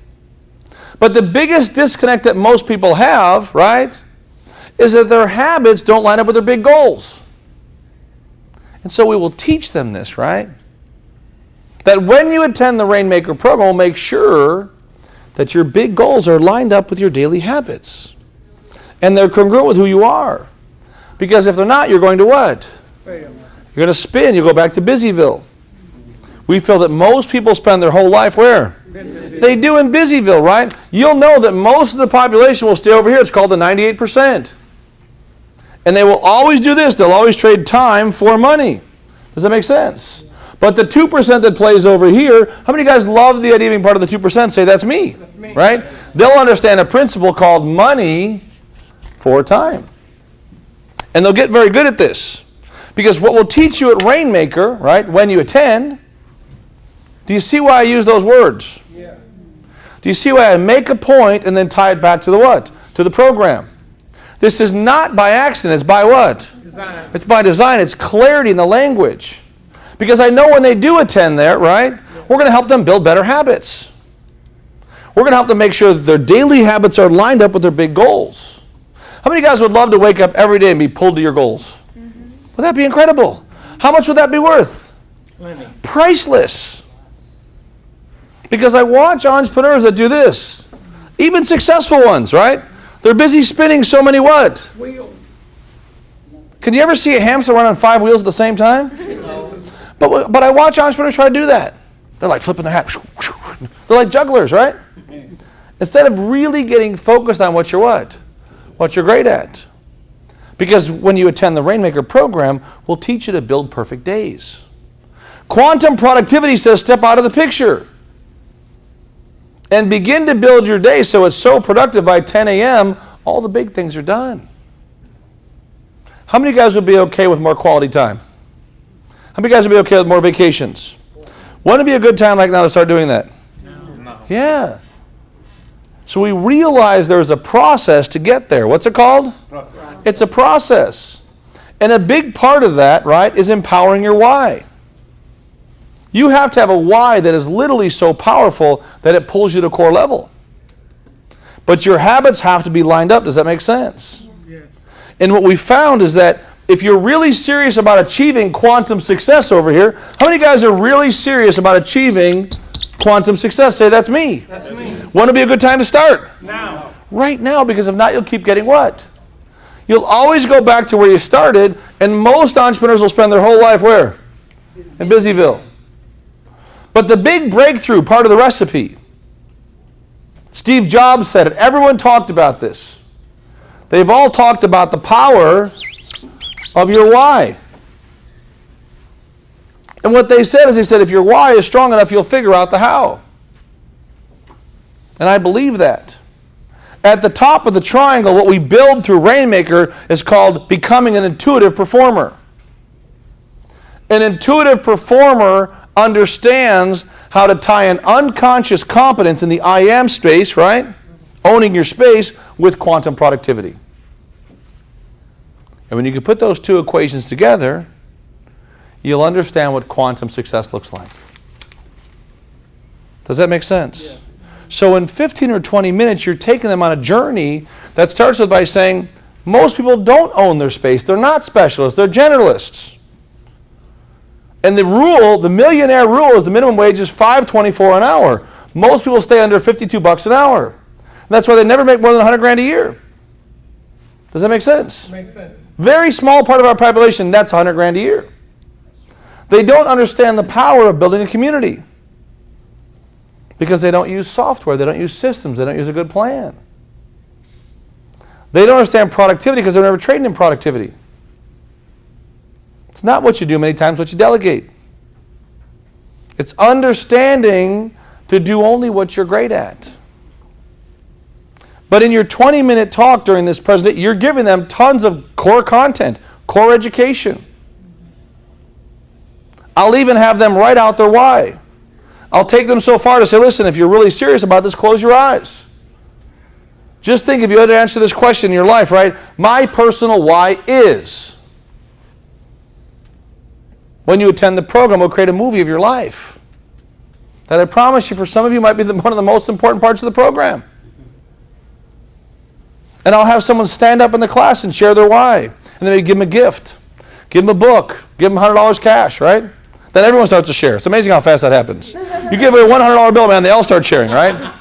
But the biggest disconnect that most people have, right, is that their habits don't line up with their big goals. And so we will teach them this, right? That when you attend the Rainmaker program, we'll make sure that your big goals are lined up with your daily habits. And they're congruent with who you are. Because if they're not, you're going to what? Fail. You're going to spin. You go back to Busyville. We feel that most people spend their whole life where? They do in Busyville, right? You'll know that most of the population will stay over here. It's called the 98%. And they will always do this. They'll always trade time for money. Does that make sense? But the 2% that plays over here, how many of you guys love the idea of being part of the 2%? Say, that's me. That's me. Right? They'll understand a principle called money for time. And they'll get very good at this. Because what we'll teach you at Rainmaker, right, when you attend, do you see why I use those words? Yeah. Do you see why I make a point and then tie it back to the what? To the program. This is not by accident. It's by what? Design. It's by design. It's clarity in the language. Because I know when they do attend there, right, we're going to help them build better habits. We're going to help them make sure that their daily habits are lined up with their big goals. How many guys would love to wake up every day and be pulled to your goals? Would that be incredible? How much would that be worth? Plenty. Priceless. Because I watch entrepreneurs that do this. Even successful ones, right? They're busy spinning so many what? Wheel. Can you ever see a hamster run on 5 wheels at the same time? But I watch entrepreneurs try to do that. They're like flipping their hat. They're like jugglers, right? Instead of really getting focused on what you're what? What you're great at. Because when you attend the Rainmaker program, we'll teach you to build perfect days. Quantum productivity says step out of the picture and begin to build your day so it's so productive by 10 a.m., all the big things are done. How many guys would be okay with more quality time? How many guys would be okay with more vacations? Wouldn't it be a good time like now to start doing that? No. Yeah. So we realize there's a process to get there. What's it called? It's a process. And a big part of that, right, is empowering your why. You have to have a why that is literally so powerful that it pulls you to core level. But your habits have to be lined up. Does that make sense? Yes. And what we found is that if you're really serious about achieving quantum success over here, how many guys are really serious about achieving quantum success? Say, that's me. That's me. Want to be a good time to start? Now. Right now, because if not, you'll keep getting what? You'll always go back to where you started, and most entrepreneurs will spend their whole life where? In Busyville. But the big breakthrough part of the recipe, Steve Jobs said it. Everyone talked about this. They've all talked about the power of your why. And what they said is, they said, if your why is strong enough, you'll figure out the how. And I believe that. At the top of the triangle, what we build through Rainmaker is called becoming an intuitive performer. An intuitive performer understands how to tie an unconscious competence in the I am space, right? Owning your space with quantum productivity. And when you can put those two equations together, you'll understand what quantum success looks like. Does that make sense? Yes. So in 15 or 20 minutes, you're taking them on a journey that starts with by saying, most people don't own their space. They're not specialists. They're generalists. And the rule, the millionaire rule, is the minimum wage is $5.24 an hour. Most people stay under $52 an hour. And that's why they never make more than $100,000 a year. Does that make sense? Makes sense. Very small part of our population, that's $100,000 a year. They don't understand the power of building a community because they don't use software, they don't use systems, they don't use a good plan. They don't understand productivity because they're never trained in productivity. It's not what you do many times, what you delegate. It's understanding to do only what you're great at. But in your 20-minute talk during this presentation, you're giving them tons of core content, core education. I'll even have them write out their why. I'll take them so far to say, listen, if you're really serious about this, close your eyes. Just think if you had to answer this question in your life, right? My personal why is. When you attend the program, we'll create a movie of your life. That I promise you, for some of you, might be one of the most important parts of the program. And I'll have someone stand up in the class and share their why. And then maybe give them a gift. Give them a book. Give them $100 cash, right? Then everyone starts to share. It's amazing how fast that happens. You give away a $100 bill, man, they all start sharing, right?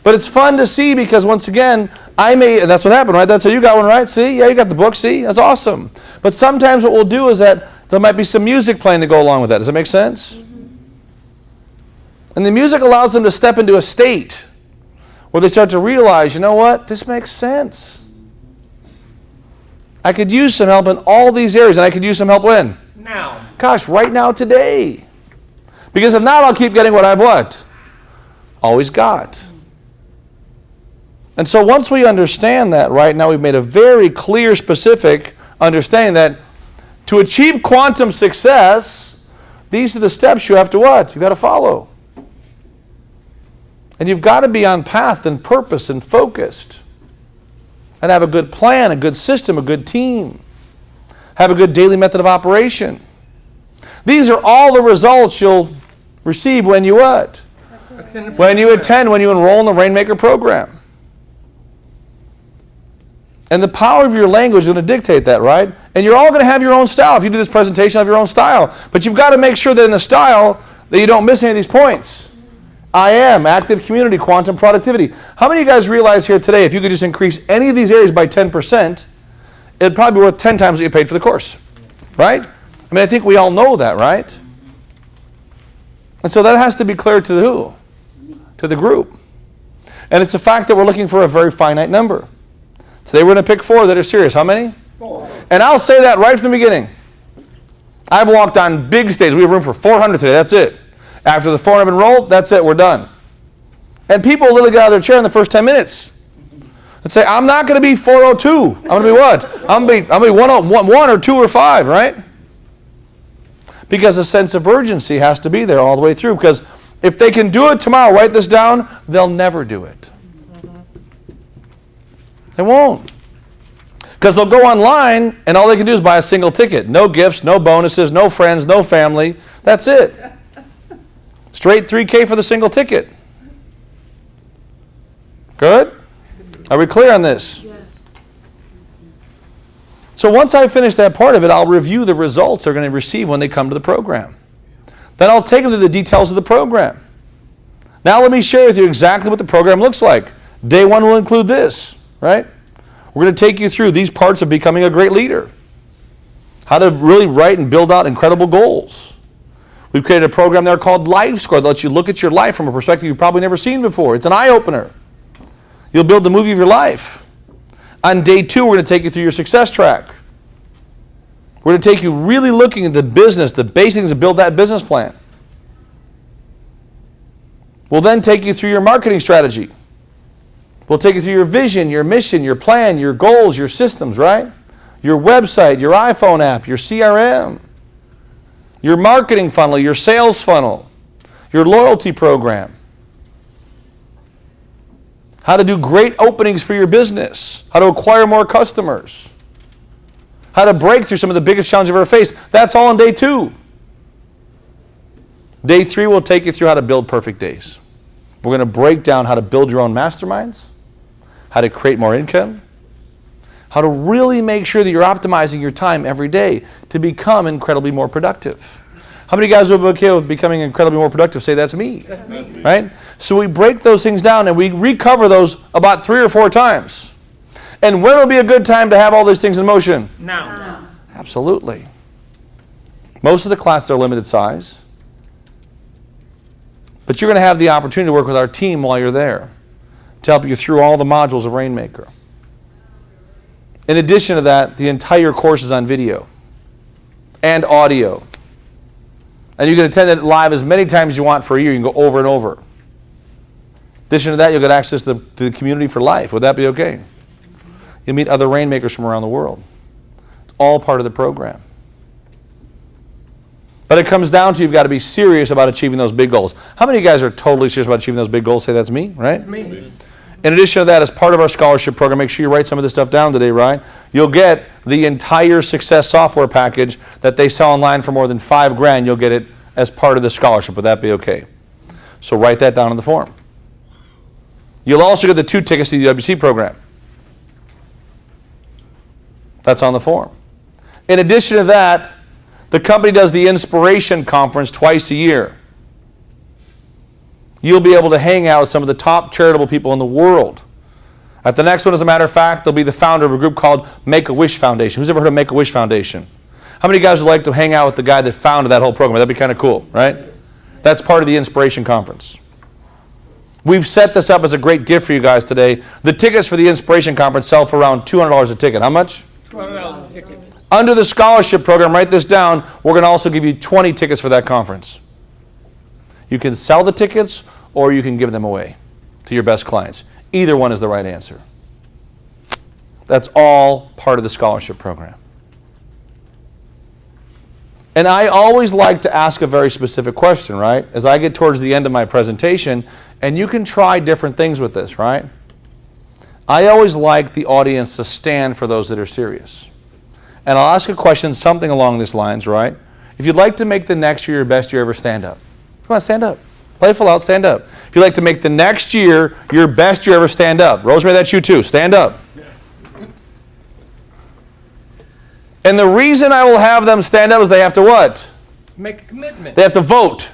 But it's fun to see because, once again, and that's what happened, right? That's how you got one, right? See? Yeah, you got the book, see? That's awesome. But sometimes what we'll do is that there might be some music playing to go along with that. Does that make sense? And the music allows them to step into a state where they start to realize, you know what? This makes sense. I could use some help in all these areas, and I could use some help when? Now. Gosh, right now, today. Because if not, I'll keep getting what I've what? Always got. And so once we understand that, right now we've made a very clear, specific understanding that to achieve quantum success, these are the steps you have to what? You've got to follow. And you've got to be on path and purpose and focused. and have a good plan, a good system, a good team. Have a good daily method of operation. These are all the results you'll receive when you what? When you attend, when you enroll in the Rainmaker program. And the power of your language is going to dictate that, right? And you're all going to have your own style. If you do this presentation, have your own style. But you've got to make sure that in the style that you don't miss any of these points. I am, active community, quantum productivity. How many of you guys realize here today if you could just increase any of these areas by 10%, it'd probably be worth 10 times what you paid for the course, right? I mean, I think we all know that, right? And so that has to be clear to the who? To the group. And it's the fact that we're looking for a very finite number. Today we're going to pick 4 that are serious. How many? 4. And I'll say that right from the beginning. I've walked on big stages. We have room for 400 today. That's it. After the 400 have enrolled, that's it. We're done. And people literally get out of their chair in the first 10 minutes and say, I'm not going to be 402. I'm going to be what? I'm going to be 1 or 2 or 5, right? Because a sense of urgency has to be there all the way through. Because if they can do it tomorrow, write this down, they'll never do it. They won't. Because they'll go online and all they can do is buy a single ticket. No gifts, no bonuses, no friends, no family. That's it. Straight $3,000 for the single ticket. Good? Are we clear on this? Yes. So once I finish that part of it, I'll review the results they're going to receive when they come to the program. Then I'll take them to the details of the program. Now let me share with you exactly what the program looks like. Day 1 will include this, right? We're going to take you through these parts of becoming a great leader. How to really write and build out incredible goals. We've created a program there called Life Score that lets you look at your life from a perspective you've probably never seen before. It's an eye-opener. You'll build the movie of your life. On day 2, we're going to take you through your success track. We're going to take you really looking at the business, the basics, and build that business plan. We'll then take you through your marketing strategy. We'll take you through your vision, your mission, your plan, your goals, your systems, right? Your website, your iPhone app, your CRM, your marketing funnel, your sales funnel, your loyalty program. How to do great openings for your business. How to acquire more customers. How to break through some of the biggest challenges you've ever faced. That's all on day 2. Day 3 will take you through how to build perfect days. We're going to break down how to build your own masterminds, how to create more income, how to really make sure that you're optimizing your time every day to become incredibly more productive. How many guys will be okay with becoming incredibly more productive? Say, that's me. That's me. Right? So we break those things down and we recover those about 3 or 4 times. And when will be a good time to have all these things in motion? Now. Absolutely. Most of the classes are limited size. But you're going to have the opportunity to work with our team while you're there to help you through all the modules of Rainmaker. In addition to that, the entire course is on video and audio. And you can attend it live as many times as you want for a year. You can go over and over. In addition to that, you'll get access to the community for life. Would that be okay? You'll meet other Rainmakers from around the world. It's all part of the program. But it comes down to you've got to be serious about achieving those big goals. How many of you guys are totally serious about achieving those big goals? Say, that's me, right? That's me. In addition to that, as part of our scholarship program, make sure you write some of this stuff down today, right? You'll get the entire Success software package that they sell online for more than $5,000. You'll get it as part of the scholarship. Would that be okay? So write that down on the form. You'll also get the 2 tickets to the UWC program. That's on the form. In addition to that, the company does the Inspiration Conference twice a year. You'll be able to hang out with some of the top charitable people in the world. At the next one, as a matter of fact, they'll be the founder of a group called Make-A-Wish Foundation. Who's ever heard of Make-A-Wish Foundation? How many guys would like to hang out with the guy that founded that whole program? That'd be kind of cool, right? That's part of the Inspiration Conference. We've set this up as a great gift for you guys today. The tickets for the Inspiration Conference sell for around $200 a ticket. How much? $12 a ticket. Under the scholarship program, write this down, we're going to also give you 20 tickets for that conference. You can sell the tickets or you can give them away to your best clients. Either one is the right answer. That's all part of the scholarship program. And I always like to ask a very specific question, right? As I get towards the end of my presentation, and you can try different things with this, right? I always like the audience to stand for those that are serious. And I'll ask a question, something along these lines, right? If you'd like to make the next year your best year ever, stand up. Come on, stand up. Playful out, stand up. If you'd like to make the next year your best year ever, stand up. Rosemary, that's you too. Stand up. And the reason I will have them stand up is they have to what? Make a commitment. They have to vote.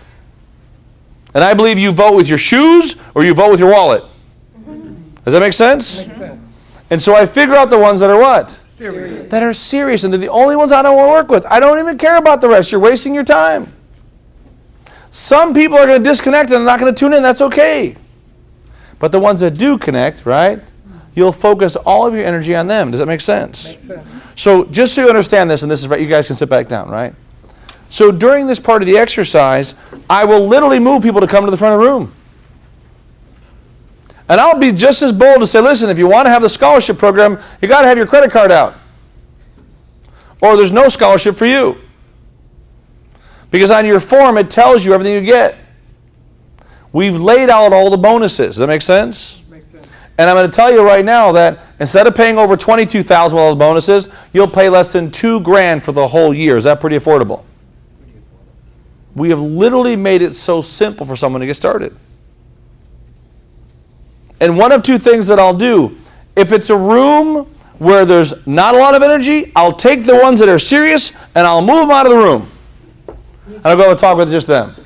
And I believe you vote with your shoes or you vote with your wallet. Does that make sense? Makes sense. And so I figure out the ones that are what? Serious. That are serious, and they're the only ones I don't want to work with. I don't even care about the rest. You're wasting your time. Some people are going to disconnect and they're not going to tune in. That's okay. But the ones that do connect, right? You'll focus all of your energy on them. Does that make sense? Makes sense. So just so you understand this, and this is right, you guys can sit back down, right? So during this part of the exercise, I will literally move people to come to the front of the room. And I'll be just as bold to say, listen, if you want to have the scholarship program, you got to have your credit card out. Or there's no scholarship for you. Because on your form, it tells you everything you get. We've laid out all the bonuses. Does that make sense? Makes sense. And I'm going to tell you right now that instead of paying over $22,000 with all the bonuses, you'll pay less than $2,000 for the whole year. Is that pretty affordable? We have literally made it so simple for someone to get started. And one of two things that I'll do, if it's a room where there's not a lot of energy, I'll take the ones that are serious and I'll move them out of the room. And I'll go and talk with just them.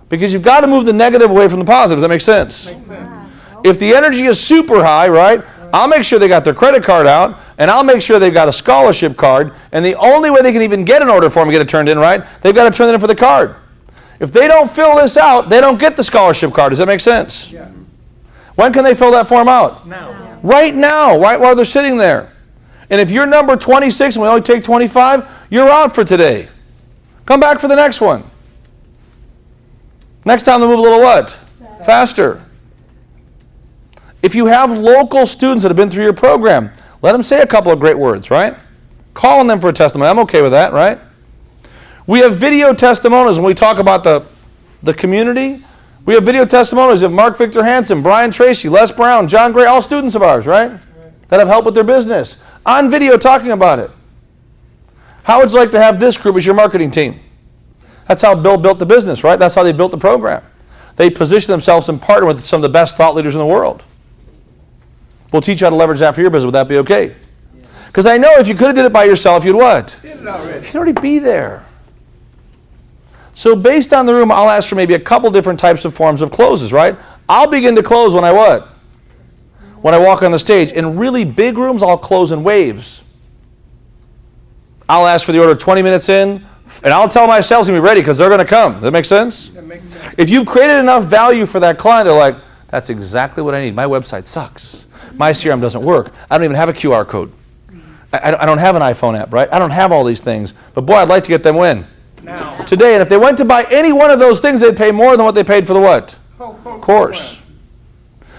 Because you've got to move the negative away from the positive. Does that make sense? Makes sense. If the energy is super high, right, I'll make sure they got their credit card out, and I'll make sure they've got a scholarship card, and the only way they can even get an order form and get it turned in, right, they've got to turn it in for the card. If they don't fill this out, they don't get the scholarship card. Does that make sense? Yeah. When can they fill that form out? Now. Right now, right while they're sitting there. And if you're number 26 and we only take 25, you're out for today. Come back for the next one. Next time they'll move a little what? Faster. If you have local students that have been through your program, let them say a couple of great words, right? Call on them for a testimony. I'm okay with that, right? We have video testimonials when we talk about the community. We have video testimonials of Mark Victor Hansen, Brian Tracy, Les Brown, John Gray, all students of ours, right? That have helped with their business. On video talking about it. How would you like to have this group as your marketing team? That's how Bill built the business, right? That's how they built the program. They positioned themselves and partnered with some of the best thought leaders in the world. We'll teach you how to leverage that for your business. Would that be okay? Because I know if you could have did it by yourself, you'd what? Did it already. You'd already be there. So based on the room, I'll ask for maybe a couple different types of forms of closes, right? I'll begin to close when I what? When I walk on the stage. In really big rooms, I'll close in waves. I'll ask for the order 20 minutes in, and I'll tell my sales team to be ready because they're going to come. Does that make sense? That makes sense. If you've created enough value for that client, they're like, that's exactly what I need. My website sucks. My CRM doesn't work. I don't even have a QR code. I don't have an iPhone app, right? I don't have all these things. But boy, I'd like to get them when? Now. Today. And if they went to buy any one of those things, they'd pay more than what they paid for the what? Course.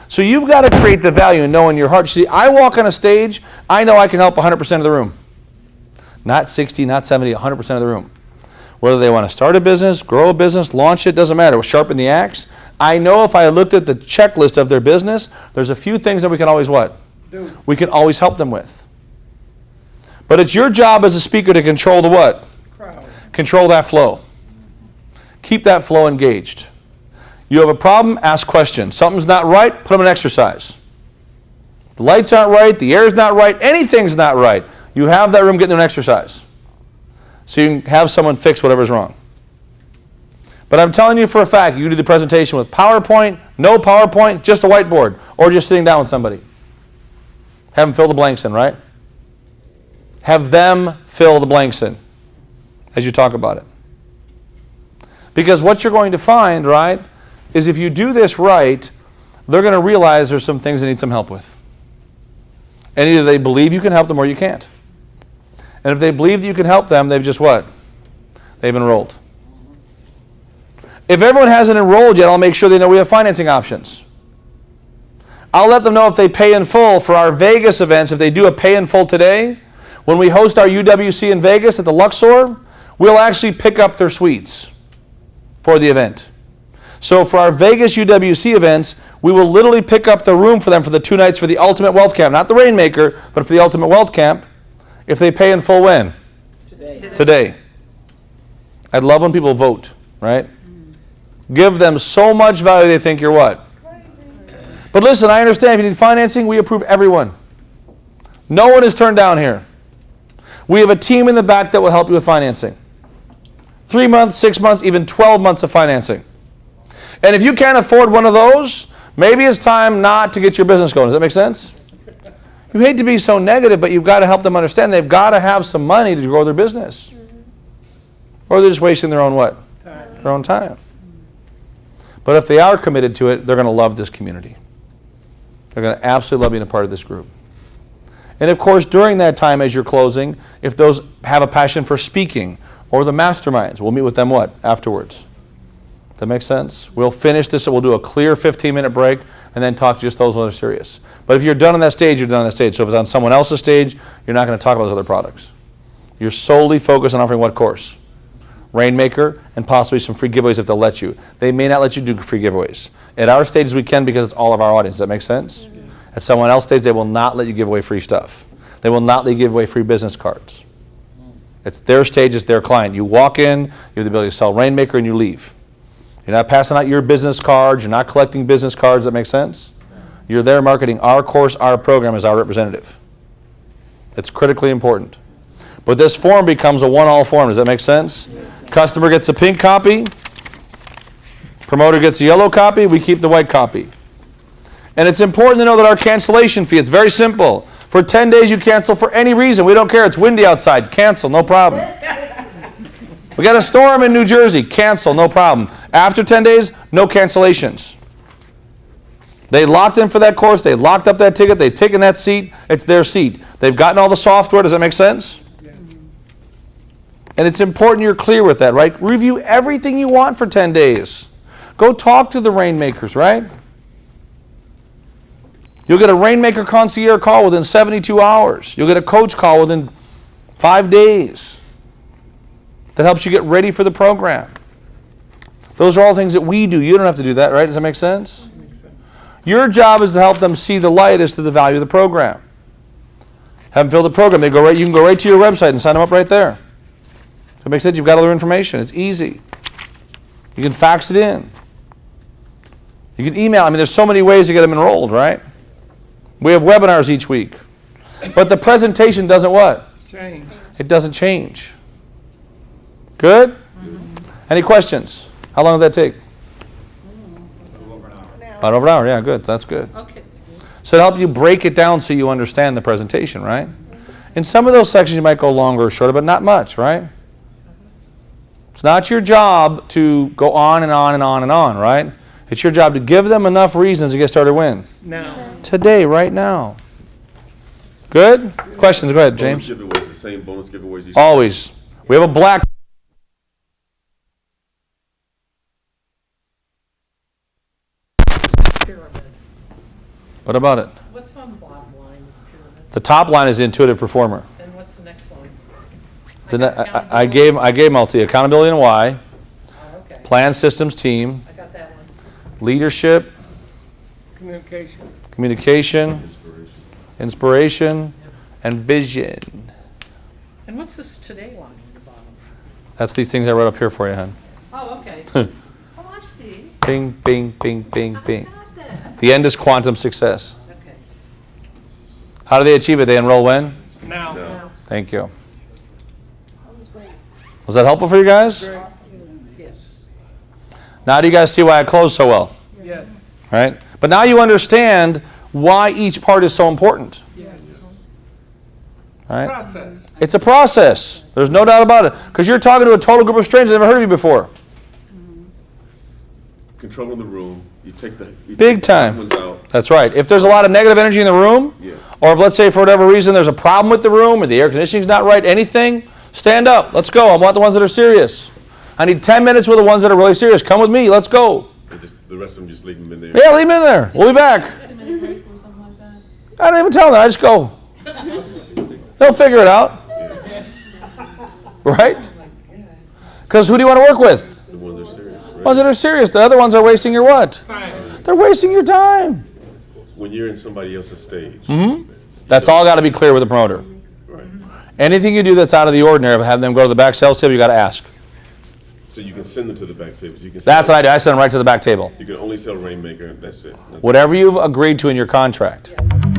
So you've got to create the value and know in your heart. See, I walk on a stage, I know I can help 100% of the room. Not 60, not 70, 100% of the room. Whether they want to start a business, grow a business, launch it, doesn't matter. We'll sharpen the axe. I know if I looked at the checklist of their business, there's a few things that we can always what? Do. We can always help them with. But it's your job as a speaker to control the what? Crowd. Control that flow. Keep that flow engaged. You have a problem, ask questions. Something's not right, put them in exercise. The lights aren't right, the air's not right, anything's not right. You have that room getting an exercise. So you can have someone fix whatever's wrong. But I'm telling you for a fact, you do the presentation with PowerPoint, no PowerPoint, just a whiteboard, or just sitting down with somebody. Have them fill the blanks in, right? Have them fill the blanks in as you talk about it. Because what you're going to find, right, is if you do this right, they're going to realize there's some things they need some help with. And either they believe you can help them or you can't. And if they believe that you can help them, they've just what? They've enrolled. If everyone hasn't enrolled yet, I'll make sure they know we have financing options. I'll let them know if they pay in full for our Vegas events, if they do a pay in full today, when we host our UWC in Vegas at the Luxor, we'll actually pick up their suites for the event. So for our Vegas UWC events, We will literally pick up the room for them for the 2 nights for the Ultimate Wealth Camp. Not the Rainmaker, but for the Ultimate Wealth Camp. If they pay in full when? Today. I love when people vote, right? Give them so much value they think you're what? But listen, I understand if you need financing, we approve everyone. No one is turned down here. We have a team in the back that will help you with financing. 3 months, 6 months, even 12 months of financing. And if you can't afford one of those, maybe it's time not to get your business going. Does that make sense? You hate to be so negative, but you've got to help them understand they've got to have some money to grow their business. Or they're just wasting their own what? Their own time. But if they are committed to it, they're going to love this community. They're going to absolutely love being a part of this group. And of course, during that time as you're closing, if those have a passion for speaking or the masterminds, we'll meet with them what? Afterwards. Does that make sense? We'll finish this and we'll do a clear 15-minute break and then talk to just those that are serious. But if you're done on that stage, you're done on that stage. So if it's on someone else's stage, you're not going to talk about those other products. You're solely focused on offering what course? Rainmaker, and possibly some free giveaways if they'll let you. They may not let you do free giveaways. At our stages we can because it's all of our audience. Does that make sense? At someone else's stage they will not let you give away free stuff. They will not let you give away free business cards. It's their stage, it's their client. You walk in, you have the ability to sell Rainmaker and you leave. You're not passing out your business cards, you're not collecting business cards. Does that make sense? You're there marketing our course, our program as our representative. It's critically important. But this form becomes a one-all form. Does that make sense? Customer gets a pink copy. Promoter gets a yellow copy. We keep the white copy. And it's important to know that our cancellation fee, it's very simple. For 10 days you cancel for any reason. We don't care. It's windy outside. Cancel. No problem. We got a storm in New Jersey. Cancel. No problem. After 10 days, no cancellations. They locked in for that course. They locked up that ticket. They've taken that seat. It's their seat. They've gotten all the software. Does that make sense? And it's important you're clear with that, right? Review everything you want for 10 days. Go talk to the Rainmakers, right? You'll get a Rainmaker concierge call within 72 hours. You'll get a coach call within 5 days. That helps you get ready for the program. Those are all things that we do. You don't have to do that, right? Does that make sense? Your job is to help them see the light as to the value of the program. Have them fill the program. You can go right to your website and sign them up right there. So it makes sense. You've got all their information. It's easy. You can fax it in. You can email. I mean, there's so many ways to get them enrolled, right? We have webinars each week. But the presentation doesn't what? Change. It doesn't change. Good? Any questions? How long did that take? About over an hour. Yeah, good. That's good. Okay. So to help you break it down so you understand the presentation, right? In some of those sections you might go longer or shorter, but not much, right? It's not your job to go on and on and on and on, right? It's your job to give them enough reasons to get started when? Now. Today, right now. Good? Questions? Go ahead, James. Bonus giveaways, the same bonus giveaways each Always. We have a black. Pyramid. What about it? What's on the bottom line of the pyramid? The top line is Intuitive Performer. And what's the next line? I gave multi accountability and why, Oh, okay. plan systems team, I got that one. leadership, Communication. communication, inspiration, and vision. And what's this today line on the bottom? That's these things I wrote up here for you, hon. Oh, okay. Oh, I see. Bing, bing, bing, bing, bing. Got that. The end is quantum success. Okay. How do they achieve it? They enroll when? Now. No. Thank you. That was great. Was that helpful for you guys? Yes. Now do you guys see why I closed so well? Yes. Right? But now you understand why each part is so important. Yes. Right? Process. It's a process. There's no doubt about it. Because you're talking to a total group of strangers that never heard of you before. Controlling the room, you take the Big take the time. ones out. That's right. If there's a lot of negative energy in the room, Yeah. or if, let's say, for whatever reason, there's a problem with the room or the air conditioning's not right, anything, stand up. Let's go. I want the ones that are serious. I need 10 minutes with the ones that are really serious. Come with me. Let's go. And just, the rest of them just leave them in there. Yeah, leave them in there. We'll be back. 2-minute break or something like that? I don't even tell them. I just go. They'll figure it out. Right? Because who do you want to work with? The ones that are serious. Right? Ones that are serious. The other ones are wasting your what? Time. They're They're wasting your time. When you're in somebody else's stage. That's all got to be clear with the promoter. Right. Anything you do that's out of the ordinary, have them go to the back sales table, you got to ask. So you can send them to the back tables. You can That's sell, what I do. I send them right to the back table. You can only sell Rainmaker, and that's it. Whatever you've agreed to in your contract. Yes.